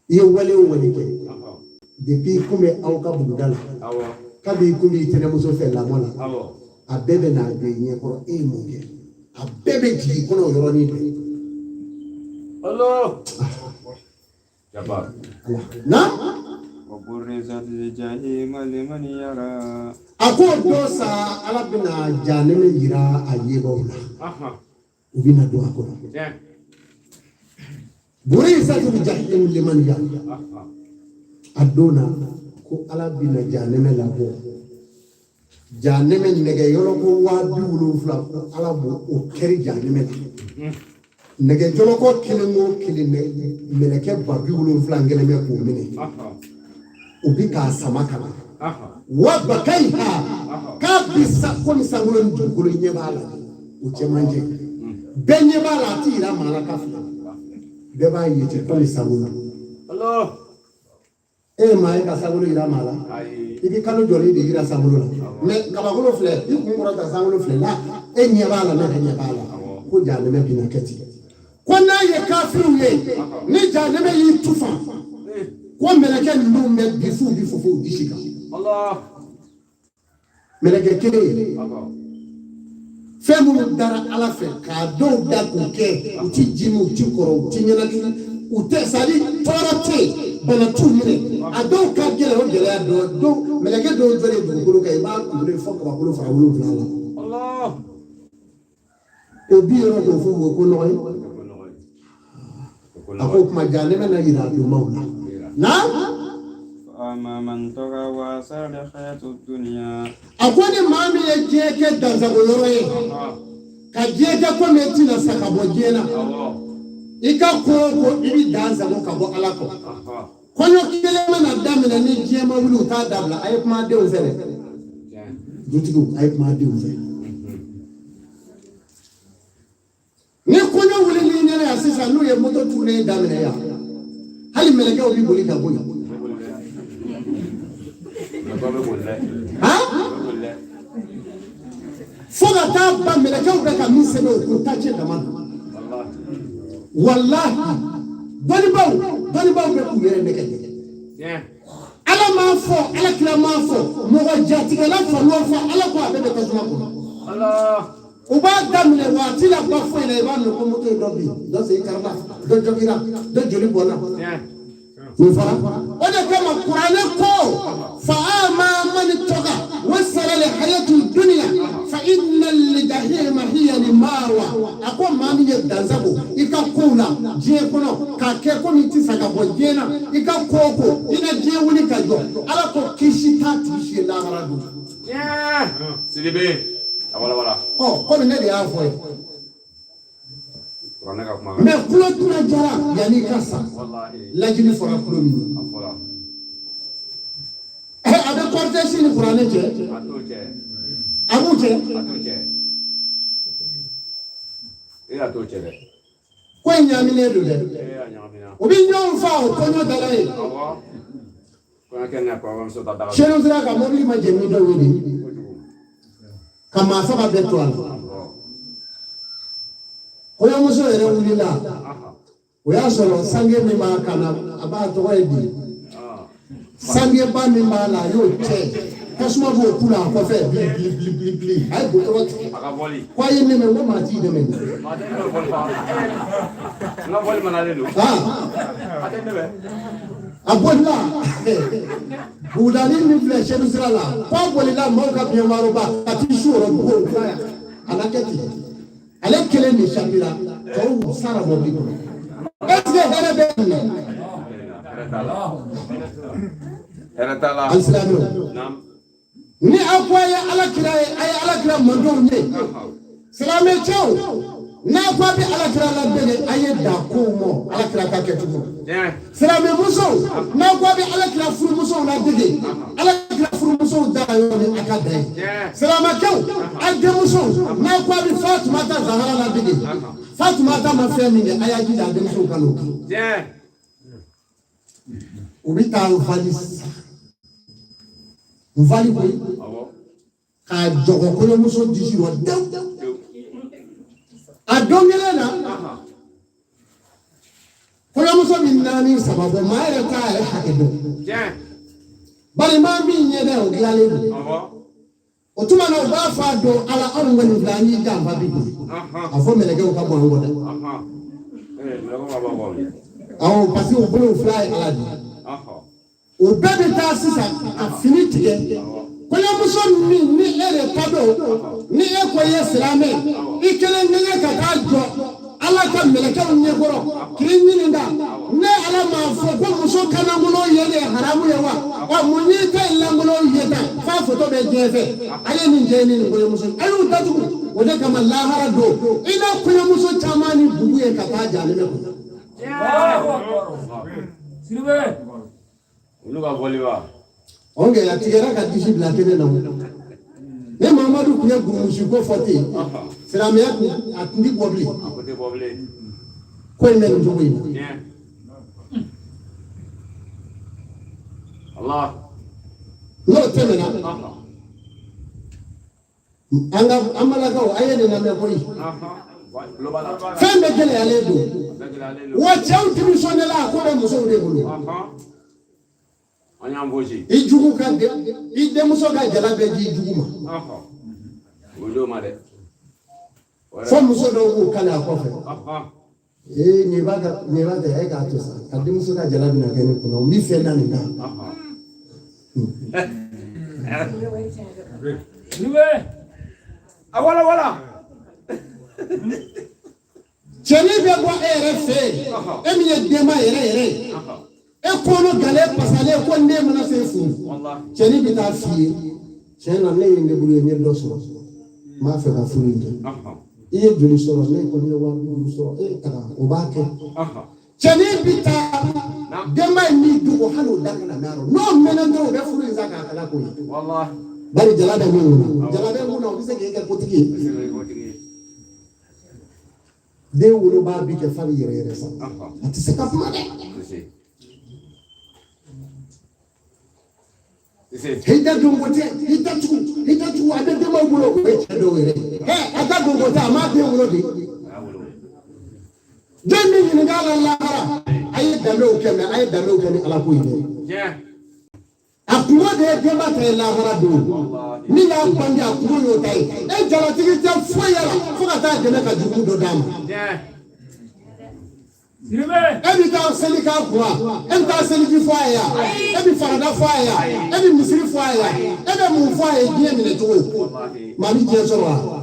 ye wale ke depuis kume aw ka bugdala kabe kumi tene muso fe la mola a bebe na de nye ko e moge a bebe jigi kono yoroni de Allah Jabbar na wa burrizat al-jahim liman yara ako dosa ala bina janeme yira ayebo la ubina do ako burrizat al-jahim liman yara adona ko ala bina janeme la bo janeme nege yolo ko wa biwulu fla ko ala bo o keri janeme nege jolo ko kilingo kilinne meleke babi wulu flangele me ko mini ubi ka samaka wa bakaiha ka bisa ko misangulo ndukulo nyebala uche manje benye bala tira mala kafla beba yete ko misangulo Allah e mai ka sangulo ira mala ibi kanu joli di ira sangulo me kabagulo fle ikungura ta sangulo fle la e nyebala na nyebala ko jale me binaketi kona ye kafiru ye ni janeme yi tufa ko meleke ndu me bifu dishika Allah meleke kele femu dara ala fe ka do da ko ke uti jimu uti koro uti nyana ute sali torate bana tu mine ado ka gele o gele do meleke do jole do ko ka ba ko le fo ka ko fa wulu fala Allah obi ro do fo ko no ako kuma janeme na yira do maula na فأما من طغى وآثر الحياة الدنيا أقول ما من يجيك دزبولوي كجيك كم يتنا سكابوجينا إيكا كوكو إبي دزبو كابو ألاكو كونو كلمة ندامنا نيجي ما ولو تادابلا أيك ما ديو زين جوتيكو أيك ما ديو زين ni kono wuli ni nyana ya sisa no ye moto tourner damina ya hali meleke obi boli ka boya foga ta ba meleke obi ka min sebe ko tache damana wallahi bani baw be ku yere neke ala ma fo ala kila ma fo mo go jatiga la fo no fo ala ko abe be ko suma ko Allah uba damine waati la ba fo ile ba no ko moto do bi do se karba do jogira do joli bona ni fara o de kama qur'an ko fa ama man toga wasala li hayatu dunya fa innal jahima hiya limawa ako mami ye danzabo ikakula je kono ka ke ko miti saka bojena ikakoko ina je wuni ka jo ala ko kishita tishi la haradu Sidibe wala oh comme ne dia foi mais kulo tuna jara yani kasa wallahi lajini fora kulo mi afora abe cortège ni qur'ane je atuje atoche le ko nyamine do de obi nyon fa o konyo dalai ko na kenna ko am so dada cheno zira ka mobili ma jemi do wini kama saba betwala oya muso yere wulila oya solo sange mi ma kana aba to edi sange ba mi ma la yo che kasuma bo kula ko fe bli ay bo to aka boli kwa yene me mo ma ti de me ma de no bol fa na bol manale lu atende be abola budani mi fle chenu sala kwa bolila mo ka bi maro ba ati shuro bo kaya anaketi ale kele ni shapira ko sara bo bi ko ese hele be era tala alislamu nam ni akwaya ala kira mando ne salame chao na kwa bi ala kira la bele aye da ko mo ala kira ka ketu salame muso na kwa bi ala kira furu muso na dege ala kira furu muso da yo ni akade salama chao ade muso na kwa bi Fatima ta Zahra la dege Fatima ta ma fe mi ne aya ji da de muso kanu ubita ufalis mvali boy ka jogo ko muso disi ro dew adongela na ko muso min nani sababu maere ka e hakedo bari ma mi nyede o glale do o tuma no ba fa do ala on ngani blani gamba bi afo melege o ka bo ngoda aw pasi o bolo fly ala di o bebe ta sisa afini tige ko ya muso ni ere pado ni e ko ye salame ikele ngene ka ta jo ala ka meleke onye goro kirini nda ne ala ma fo ko muso kana mulo yele haramu yawa wa munyi ta langulo yeta fa foto be jefe ale ni jeni ni ko muso ayu tatu o de kama la harado ina ko muso chamani bubu ye ka ta jale me ko sirbe ulu ba boliwa onge ya tigera ka disi bla tene na ne Mamadou kuya gumushi ko foti salame ya atindi bobli ko ne njugo yi Allah no teme na anga amala ka ayene na me ko yi fembe gele aledo wa chau timisonela ko be muso de bulu anyamboji ijugu ka de ide muso ka jala be ji ijugu ma odo ma de fo muso do ko kala ko fe ni baga de ka to sa ade muso ka jala bi na kene ko no mi fe na ni ka niwe wala cheni be bo ere fe emi ye dema ere kono gale pasale ko ne mana se fu wallahi ceni bi ta fi cena ne inde buru ne do so ma fe ka fu inde iye joli so ne ko ne wa bi so kala o ba ke ceni bi ta demba ni du ko hanu dakana naro no mena do be fu rin zaka kala ko wallahi bari jalada mi wona jalada mu no bise ke ko tigi de wuro ba bi ke fami yere sa ati se ka kuma de hita dungote hita tu ade de ma wulo ko e do were ata dungote ama de wulo de jeni ni ngala la ay dame o keme ay dame o keme ala ko ide akumo de ma te la hara do ni la bandi akumo yo tai e jara tigi te fo yara fo ka ta de ka jugu do dama ebi ta seli ka kwa ebi ta seli ki fwa ya ebi farada fwa ya ebi misiri fwa ya ebi mu fwa ya die mine to mami je so wa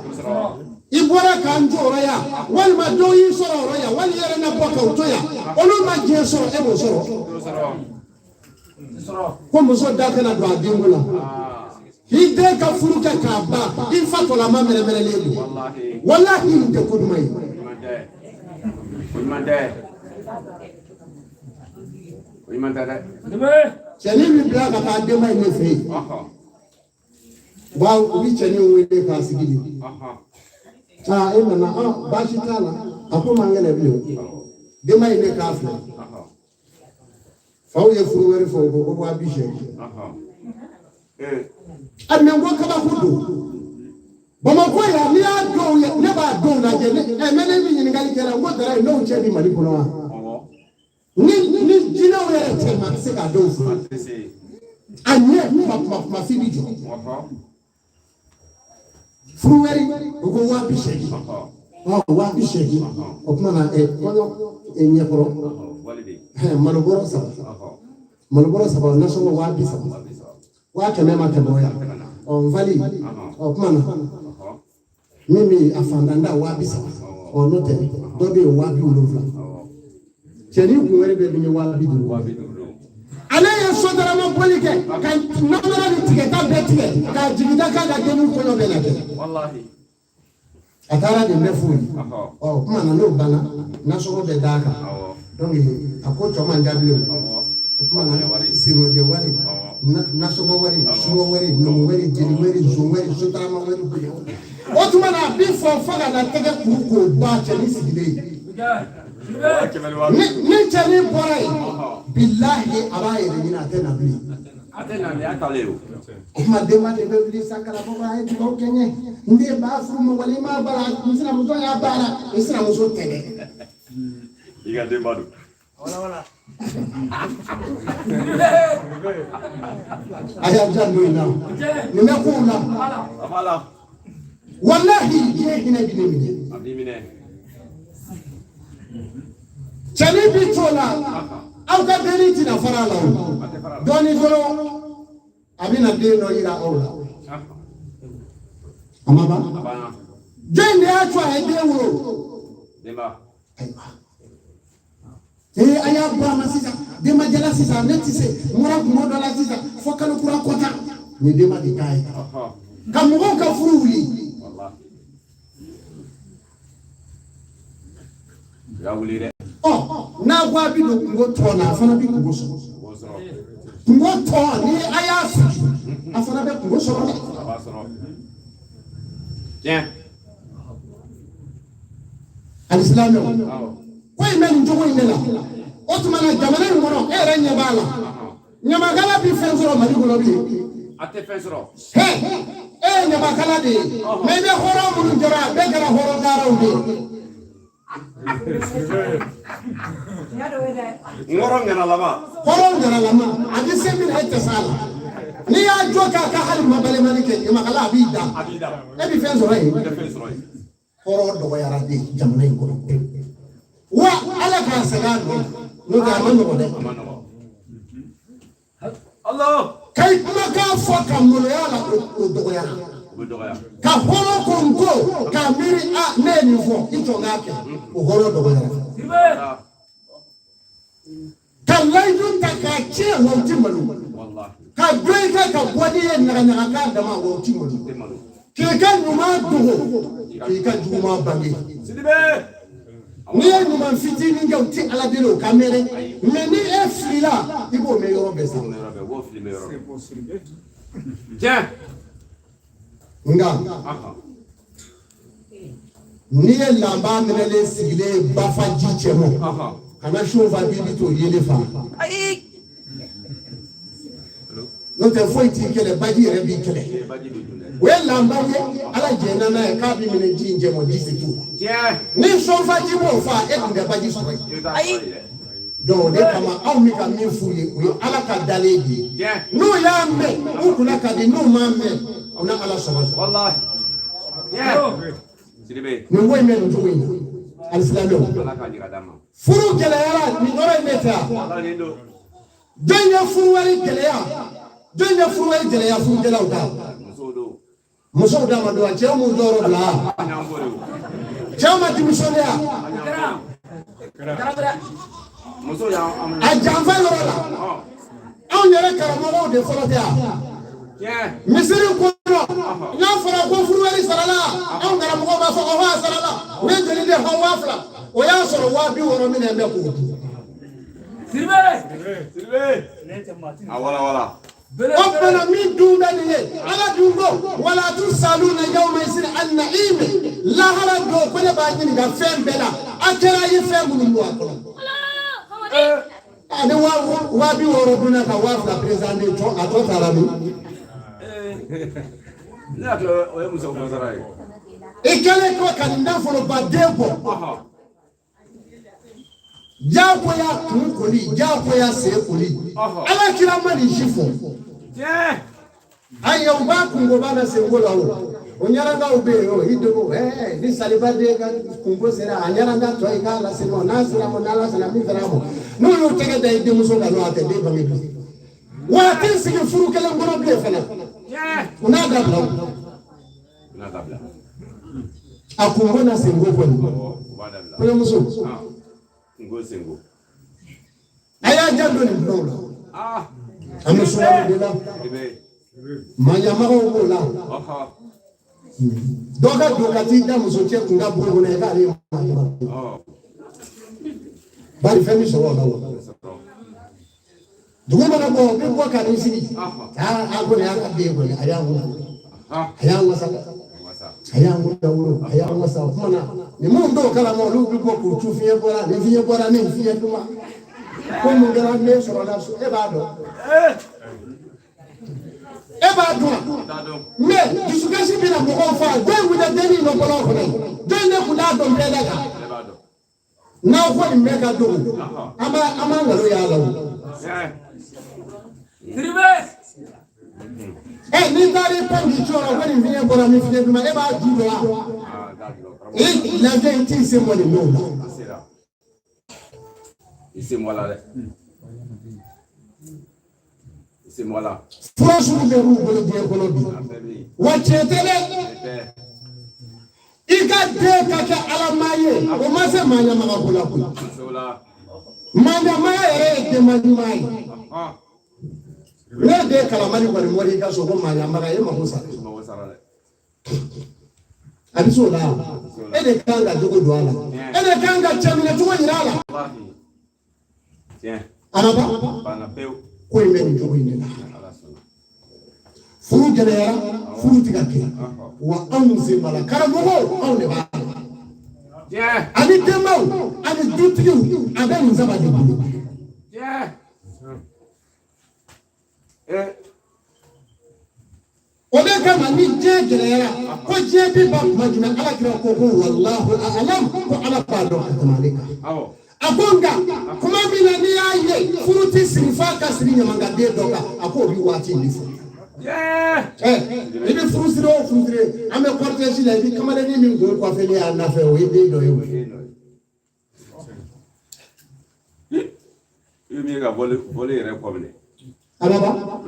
ibora kan joro ya wal ma do yi so ro ya wal yere na boka to ya olu ma je so e mo so ko mo so da kana do adingula hide ka furu ka ba in fa to la ma mere mere le wallahi inte ko dumai cɛni min bila ka taa denba in ne fɛ yen wa u bi cɛni wele k'a sigi de e nana baasi t'a la a ko man kɛnɛ bilen denba in ne k'a filɛ faw ye furu wɛrɛ fɔ o ko 800 a mɛ n ko kabako don Bamako ya ni y'a dɔw ye ne b'a dɔw lajɛ mɛ ne bɛ ɲininkali kɛ la n ko dara ye n'o cɛ di Mali kɔnɔ wa ni jinɛw yɛrɛ cɛ ma se ka dɔw furu a ɲɛ kuma fi bi jɔ furu wɛrɛ o ko 800 800 o tuma na kɔɲɔ ɲɛkɔrɔ malobɔrɔ 3 nasɔngɔ 300 100 ma tɛmɛ o ya nvali o tuma na min bɛ a fantanda 300 n'o tɛ dɔ bɛ yen 700 cɛni kun wɛrɛ bɛ min ye 250 ale ye sotarama boli kɛ ka nɔnɔ ni tigɛta bɛɛ tigɛ ka jigida k'a ka denni kɔɲɔ bɛɛ lajɛ a taara nin bɛɛ f'u ye o tuma na n'o banna nasɔngɔ bɛ d'a kan donc a ko cɔ man jaabi o tuma na sinojɛ wari nasɔngɔ wari suwɔ wari numu wari jeli wari zon wari sotarama wari bonya o tuma na a bi fɔ fo ka na tɛgɛ kuru k'o ba cɛni sigilen ni cɛni bɔra yen bilahi a b'a yɛrɛ ɲini a tɛ na bilen o tuma denba de bɛ wuli sa karamɔgɔ a ye dugawu kɛ n ye n den b'a furu ma wali i m'a baara n sinamuso y'a baara n sinamuso tɛ dɛ i ka denba don a y'a jan n'o ye na nin bɛ kow la wallahi diɲɛ hinɛ bi ne minɛ cɛni bi t'o la aw ka denni tɛna fara a la o dɔɔni dɔrɔn a bɛna den dɔ yira aw la a ma ban jɔn de y'a to a ye den wolo a y'a bɔ a ma sisan denbajala sisan ne tɛ se mura kuma dɔ la sisan fo kalo kura kɔta nin denba de k'a ye ka mɔgɔw ka furu wuli n'a ko a bɛ don kungo tɔ la a fana bɛ kungo sɔrɔ kungo tɔ ni a y'a sigi a fana bɛ kungo sɔrɔ dɛ alisilamɛw ko in bɛ nin cogo in de la o tuma na jamana in kɔnɔ e yɛrɛ ɲɛ b'a la ɲamakala bɛ fɛn sɔrɔ Mali kɔnɔ bilen a tɛ fɛn sɔrɔ e ye ɲamakala de ye mɛ i bɛ hɔrɔn minnu jɔra a bɛɛ kɛra hɔrɔn daaraw de ye Ngorong lama a bɛ se min e tɛ s'a la n'i y'a jɔ k'a ka hali mabalimani kɛ ɲamakala a b'i da e bɛ fɛn sɔrɔ yen hɔrɔn dɔgɔyara de jamana in kɔnɔ wa Ala k'a segin a nɔ n'o tɛ a ma nɔgɔn dɛ ka i kumakan fɔ ka maloya la o dɔgɔyara ka hɔrɔn ko n ko k'a miiri ne ye nin fɔ i jɔ n k'a kɛ o hɔrɔn dɔgɔyara ka layidu ta ka che wo timalu wallahi ka doi ka bodi na ka da ma wo timalu ke ka nyuma dugo ke ka juma bangi sidibe ni nyuma fitini nge uti ala delo kamere mais ni e frila ibo me yo besa wo fili me yo tiens nga ni lamba menele sigile bafaji chemo kana shova bibi to yele fa ai no te foi ti kele baji re bi kele we lamba ye ala jena na ka bi mene jinje mo disitu ni shova ji mo fa e kunde baji so ai do de kama au mi ka mi fuye we ala ka daleji no ya me ukuna ka di no ma me ona ala so wallahi ni woy men njoyi alislamo furu gelera ni ore meta donya furu wali gelera furu gelera uta muso da ma do ache mu doro la chama dimsonia muso ya ajamba lora on yere karamo de folotia misiri ko na fara ko furu wali sarala an gara mo ba fa ko sarala we jeli de hawa fla o ya soro wa bi woro mi na be ko sirbe awala ربنا من دون على دونغو ولا تسالون يوم يصير النعيم لا هلا دو كل باجين غا فين بلا اكرا يفهم من لو اكو انا wa bi woro duna ka wa la president to ato tarami la to o muso ko sarai ikale ko kan na folo ba debo japo ya kunkoli japo ya sekoli ala kila mali jifo aya ubakungo bana sengola wo onyaranga ubero hidogo ni salibade ga kungo sera anyaranga to ikala sino nasira mo nala sala miframo no yo tege da ide muso ga no ate de bangi wa tinsi ke furu kala ngono be fana una dabla akungo na sengo ko ni muso ngo sengo aya jando ni ndola amusoma de la manya mako ko la doka tinda musoche kunga buru na ka ni bari femi so wa dugo na ko be ko ka ni sigi ko ne aka be ko aya ngo dawro aya ngo sa kuma ni mundo kala mo lu ko ku tu fiye bora ni fiye bora ni fiye tuma ko mo gara me so la so e ba do me disukasi bi na mo ko fa do wu da deni no bolo ko do ne ku da do be daga na ko ni me ka do ama ngalo ya lawo ni dari pandi chora ko ni fiye bora ni fiye tuma e ba du do la vérité c'est moi le nom c'est moi là c'est moi là franchement de vous le dire ko lobi wachetele ika de kaka ala maye o mase manya makakula kula manya maye de manyai ne de kala mani ko mori ka so ko manya maka ye makosa abiso la ede kanga jogo douala ede kanga chamina tuwa nyala tiens anaba bana peu ko imeni jogo indela furu gelera furu tigake wa anzi mala karamogo awne ba tiens ani demau ani dutiyu adan nzaba de bulu tiens ole kama ni je gelera ko je bi ba majuna ala kira ko wallahu a'lam ko ala ba do kamalika agonga kuma bila ni aye furuti sirifa ka sirinya manga de doka ako bi wati ni fu ni furu siro fundire ame cortège la bi kamale ni mi go ko feli ana fe o ide do yo mi ga voler re ko bele alaba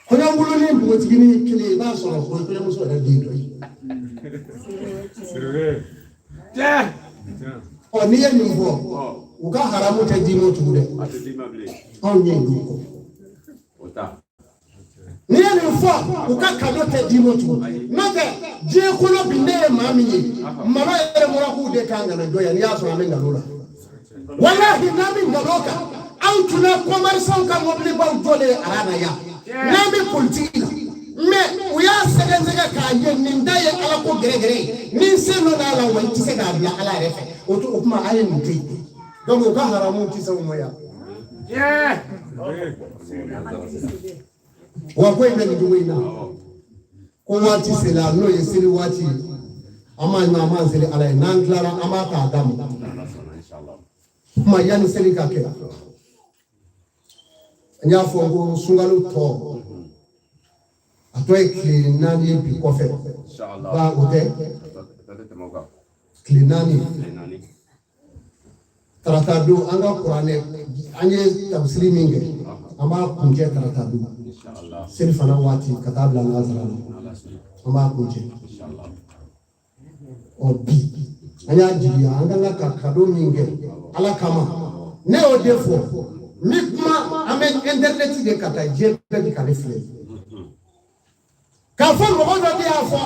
ko na ngulo ni bo tigini kile ba so ko ko mo so da de do o ni ye ni bo uka haramu te dimo tude on ye luko ota ni ni fo uka kado te dimo tu note je kono binde mami ye mama ere mora ku de kanga na doya ni aso amenga lola wallahi nami ngaloka au tuna commerçant ka mobile ba utole arana ya nami politique me uya segenzega ka ye nindaye ala ko gere ni seno na ala wa tise ga bia ala refe oto okuma aye nti donc uka haramu tise umoya wa ko ina ni duwina ko wati sela no yesiri wati ama na manzili ala nan clara ama ka adamu inshallah ma yani seli ka ke nya fo ngo sungalu to atoy klinani bi ko fe inshallah ba ute klinani tratado anga qur'ane anye tafsiri minge ama kunje tratado inshallah sel fana wati katabla nazara ama kunje inshallah obi anya jiya anga ka kado minge ala kama ne o defo mi kuma amen internet de kata je pe ka le fle ka fo mo do di afo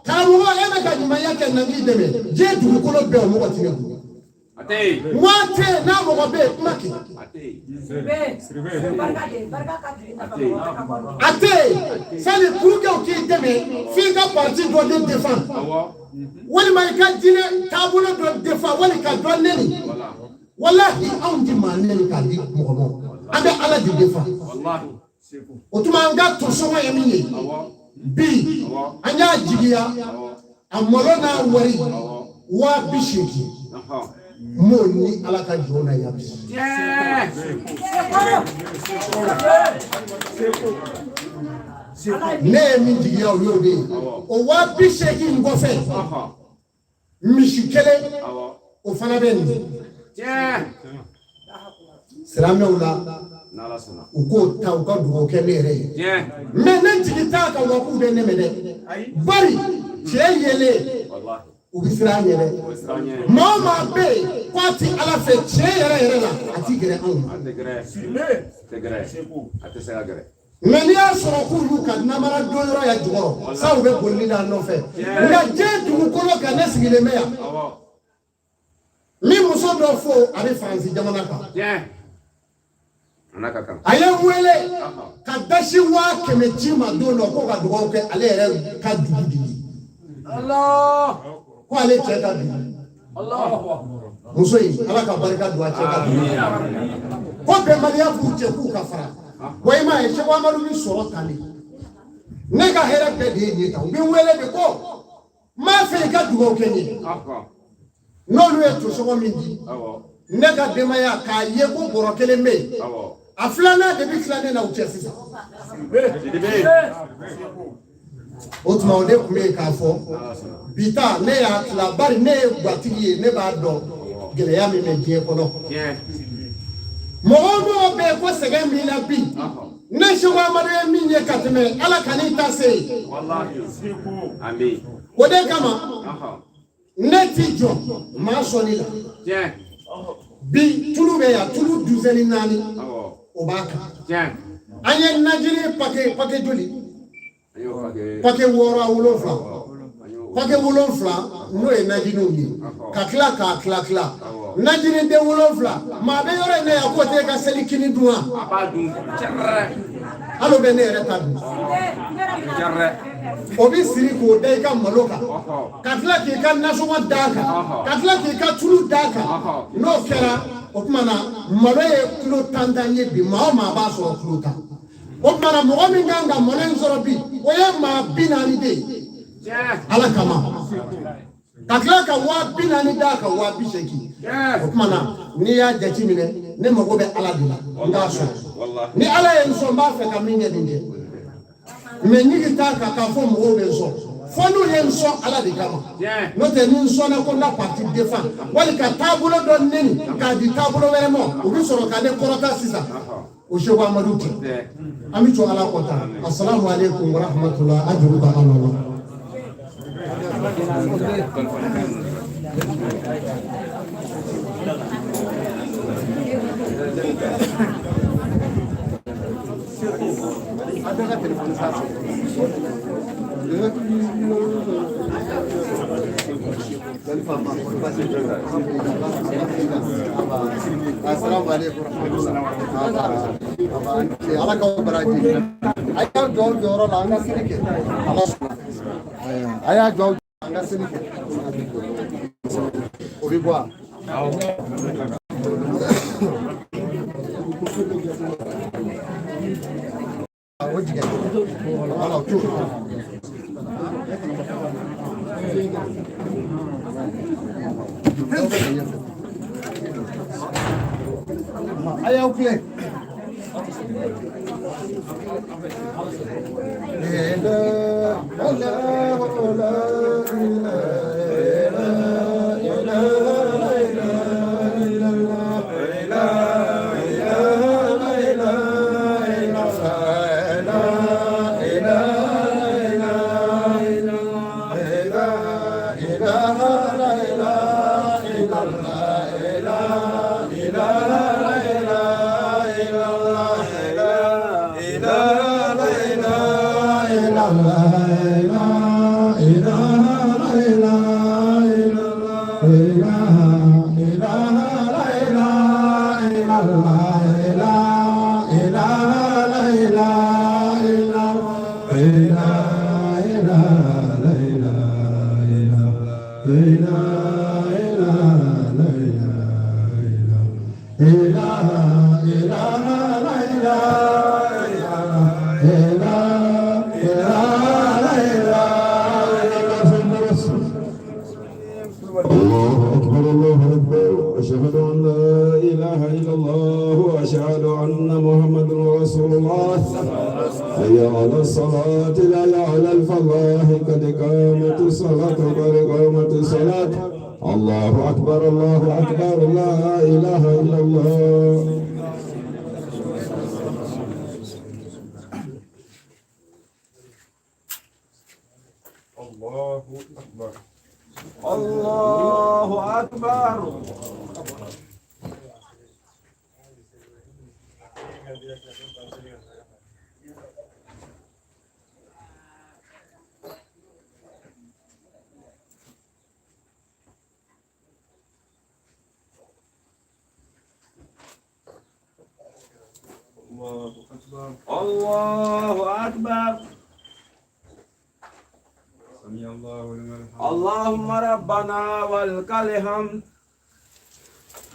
ka mo e me ka juma yake na mi deme je du ko lo be o mo ko tine ku ate wate na mo ko be maki ate sali kuruke o ki deme fi ka parti do de défend wali ma ka dine tabulo do défend wali ka do neni wallahi on di manel ka di mo mo abe ala di défend wallahi otuma nga to so wa yemi bi anya jigiya amolo na wari wa bishiki mo ni ala ka jona ya bi ne mi jigiya o yo de o wa bishiki ngofe mishikele o fana be ni silamɛwla uko ta uka dugo kele yɛrɛ mais ne jigi ta ka wa ku bɛ nɛmɛ dɛ bari cɛ yele u bɛ siran yɛrɛ maa o maa bɛ yen k'a ti ala fɛ cɛ yɛrɛ la a ti gɛrɛ anw ma mais n'i y'a sɔrɔ k'olu ka namara don yɔrɔ ya jukɔrɔ sabu bɛ bolili la nɔfɛ nka diɲɛ dugukolo kan ne sigilen bɛ yan min muso dɔ fo a bɛ Faransi jamana kan a ye wele ka dasi 100 ci ma don dɔ ko ka dugawu kɛ ale yɛrɛ ka dugu di ko ale cɛ ka dugu muso in ala ka barika don a cɛ ka dugu ko bɛnbaliya b'u cɛ k'u ka fara wa i m'a ye Seko Amadu ni sɔrɔ tali ne ka hɛrɛ bɛɛ de ye nin ta u bɛ wele de ko m'a fɛ i ka dugawu kɛ n ye n'olu ye tosɔgɔ min di ne ka denbaya k'a ye ko bɔrɔ kelen bɛ yen a filanan de bɛ tila ne na u cɛ sisan o tuma o de tun bɛ yen k'a fɔ bi ta ne y'a tila bari ne ye gatigi ye ne b'a dɔn gɛlɛya min bɛ diɲɛ kɔnɔ mɔgɔ o mɔgɔ bɛ yen ko sɛgɛn b'i la bi ne Seko Amadu ye min ye ka tɛmɛ ala ka n'i ta se yen o de kama ne ti jɔ maa sɔnni la bi tulu bɛ yan tulu 4 o b'a kan an ye najini paquet joli paquet 6 paquet 7 n'o ye najiniw ye ka tila k'a tila najini den 7 maa bɛ yɔrɔ in na yan k'o tɛ ka seli kini dun wa hali bɛ ne yɛrɛ ta dun o bi siri k'o da i ka malo kan ka tila k'i ka nasɔngɔ d'a kan ka tila k'i ka tulu d'a kan n'o kɛra o tuma na malo ye kilo 10 ye bi maa o maa b'a sɔrɔ kilo 10 o tuma na mɔgɔ min kan ka malo in sɔrɔ bi o ye maa 40 de ye ala kama ka tila ka 40 d'a kan 80 o tuma na n'i y'a jate minɛ ne mago bɛ ala de la n k'a sɔrɔ ni ala ye n sɔn n b'a fɛ ka min kɛ nin kɛ mais ɲigi t'a kan k'a fɔ mɔgɔw bɛ n sɔn fo n'u ye n sɔn ala de kama n'o tɛ ni n sɔnna ko n ka parti défend wali ka taabolo dɔ neni k'a di taabolo wɛrɛ ma o bɛ sɔrɔ ka ne kɔrɔta sisan o Seko Amadu tɛ an bɛ to ala kɔ tan assalamu alaikum wa rahmatulah a juru ka an la. Assalamu alaikum warahmatullahi ala kaw baraji aya jaw joro la anga sinike aya jaw anga sinike obi boa ojiga ala tu aya ukle أشهد أن لا إله إلا الله وأشهد أن محمد رسول الله حي على الصلاة حي على الفلاح قد قامت الصلاة قد قامت الصلاة الله أكبر الله أكبر لا إله إلا الله الله أكبر الله أكبر الله أكبر الله أكبر سمع الله لمن حمده اللهم ربنا ولك الحمد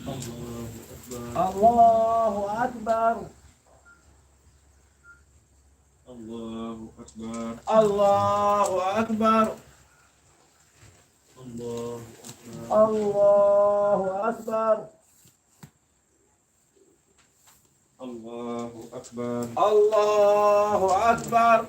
الله أكبر الله أكبر الله أكبر الله أكبر الله أكبر الله أكبر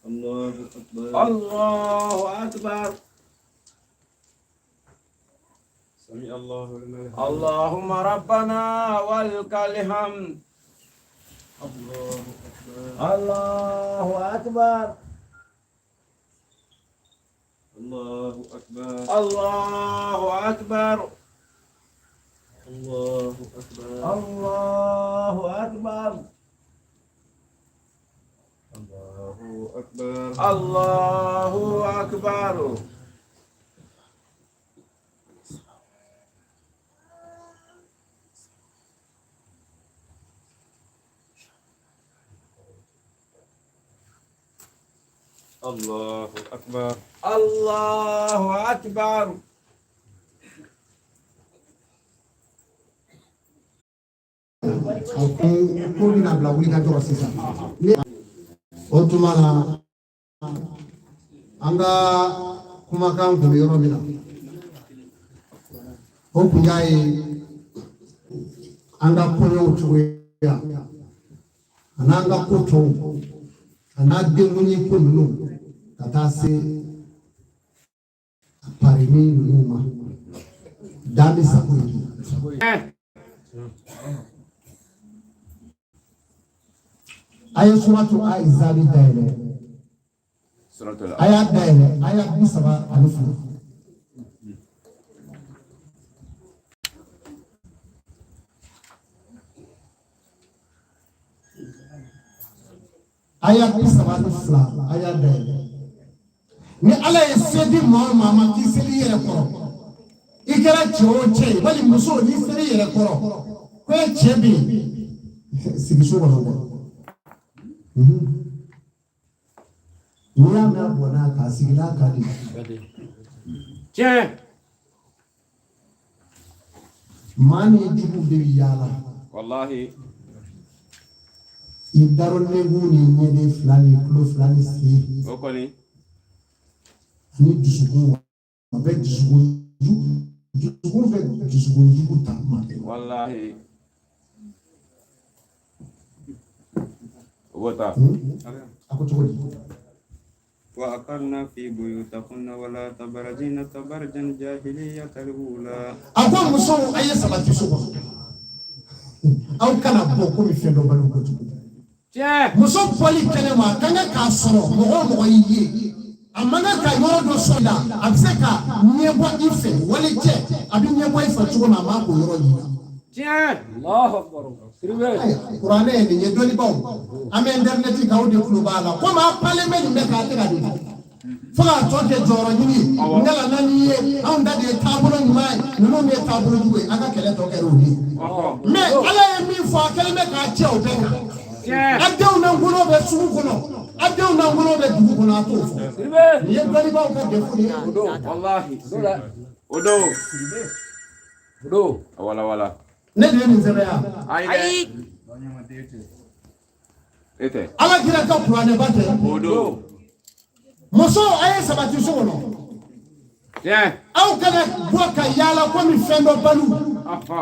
الله أكبر الله أكبر سمع الله لمن حمده اللهم ربنا ولك الحمد الله أكبر الله أكبر الله أكبر الله أكبر الله أكبر الله أكبر الله أكبر الله أكبر الله أكبر ko bina bila wuli ka jɔrɔ sisan o tuma na an ka kumakan kun bɛ yɔrɔ min na o kun y'a ye an ka kɔɲɔw cogoya a n'an ka ko tɔw a n'a denkundi ko ninnu ka taa se a parini ninnu ma dami sakoyi aya suratu aizabi daile suratul aya daile aya bisaba alifu aya bisaba alifu aya daile ni ala ye sedi mama ki sedi yere koro ikara choche wali muso ni sedi yere koro ko chebi sigiso ko Nura na bona ka sigila ka di. Tiens. Mani jubu de yala. Wallahi. Idaro ne guni nyede flani klo flani si. Okoni. Ni dusugu be dusugu dusugu be dusugu tamma. Wallahi. Wota. Aku coba. وأقرنا في بيوتكن ولا تبرجن تبرج الجاهلية الأولى. أقول مسلم أي سبب تسوق. أو كان بوكو مفيدو بالوكو. مسلم فلي كلمة كنا كاسرو مغو مغيي. أمانا كيورو سودا أبسكا نيبوا إفه ولكن أبي نيبوا إفه تقول ما أقول يروي. الله أكبر. Quran ni yedoli baw ame internet ka odi klubala ko ma parliament me ka tega di fala to de joro ni ngala nani ye on da de tabulo mai no me tabulo duwe aka kele to ke rodi me ala ye mi fo kele me ka che o be ka adew na ngulo be sugu kono adew na ngulo be dugu kono ato fo ni yedoli baw ka de funi Odo wallahi odo wala ne de ni zebe ya ai ete ala kira ka Quran ba te odo muso aye sabati so no tiens au kana boka yala ko mi fendo balu aha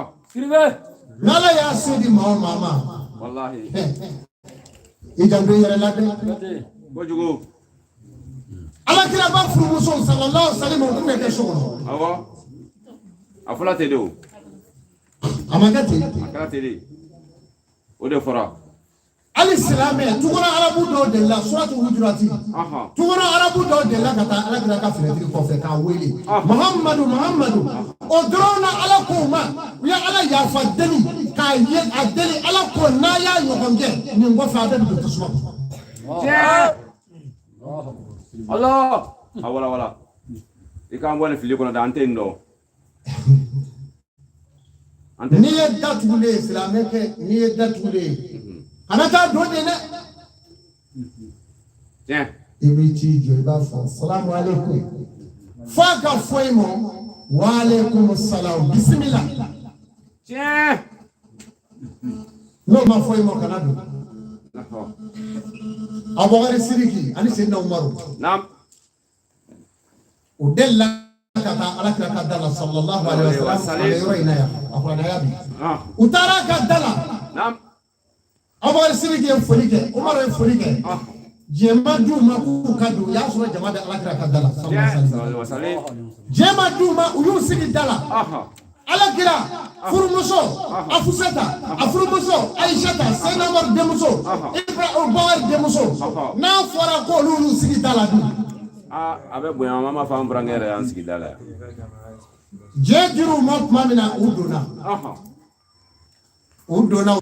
nala ya sidi mama wallahi ijandu yere la de bojugo ala kira ba furu muso sallallahu alaihi wasallam ko me ke so no awa afula tedo amagati akala tede ode fora al-islamé tugura arabu do de la suratu hujurati aha tugura arabu do de la kata ala kira ka fere ko fe ka wele muhammadu o drona ala ko ma ya ala ya fadeli ka ye adeli ala ko na ya yogonge ni ngo fa da bi tusma Allah wala ikambwa ne fili kono da antendo ni ye datule islamé ke ni ye datule anata do de ne tiens ibi ti jo ba fo assalamu alaikum fa ka foi mo wa alaikum assalam bismillah tiens no ma foi mo kanado d'accord abogare siriki ani sayyidina umaru nam udella kata ala kira dala sallallahu alaihi wasallam alayhi inaya akwana yabi utara kadala nam abogare siriki en folike umaru en folike jema du ma ku kadu ya sura jama da ala kira dala sallallahu alaihi wasallam jema du ma uyu sigi dala ala kira furumuso afusata afurumuso aishata senamar demuso ibrahim bawar demuso na fora ko lulu sigi dala du abe boya mama fam brangere yan sigi dala je jiru ma mamina uduna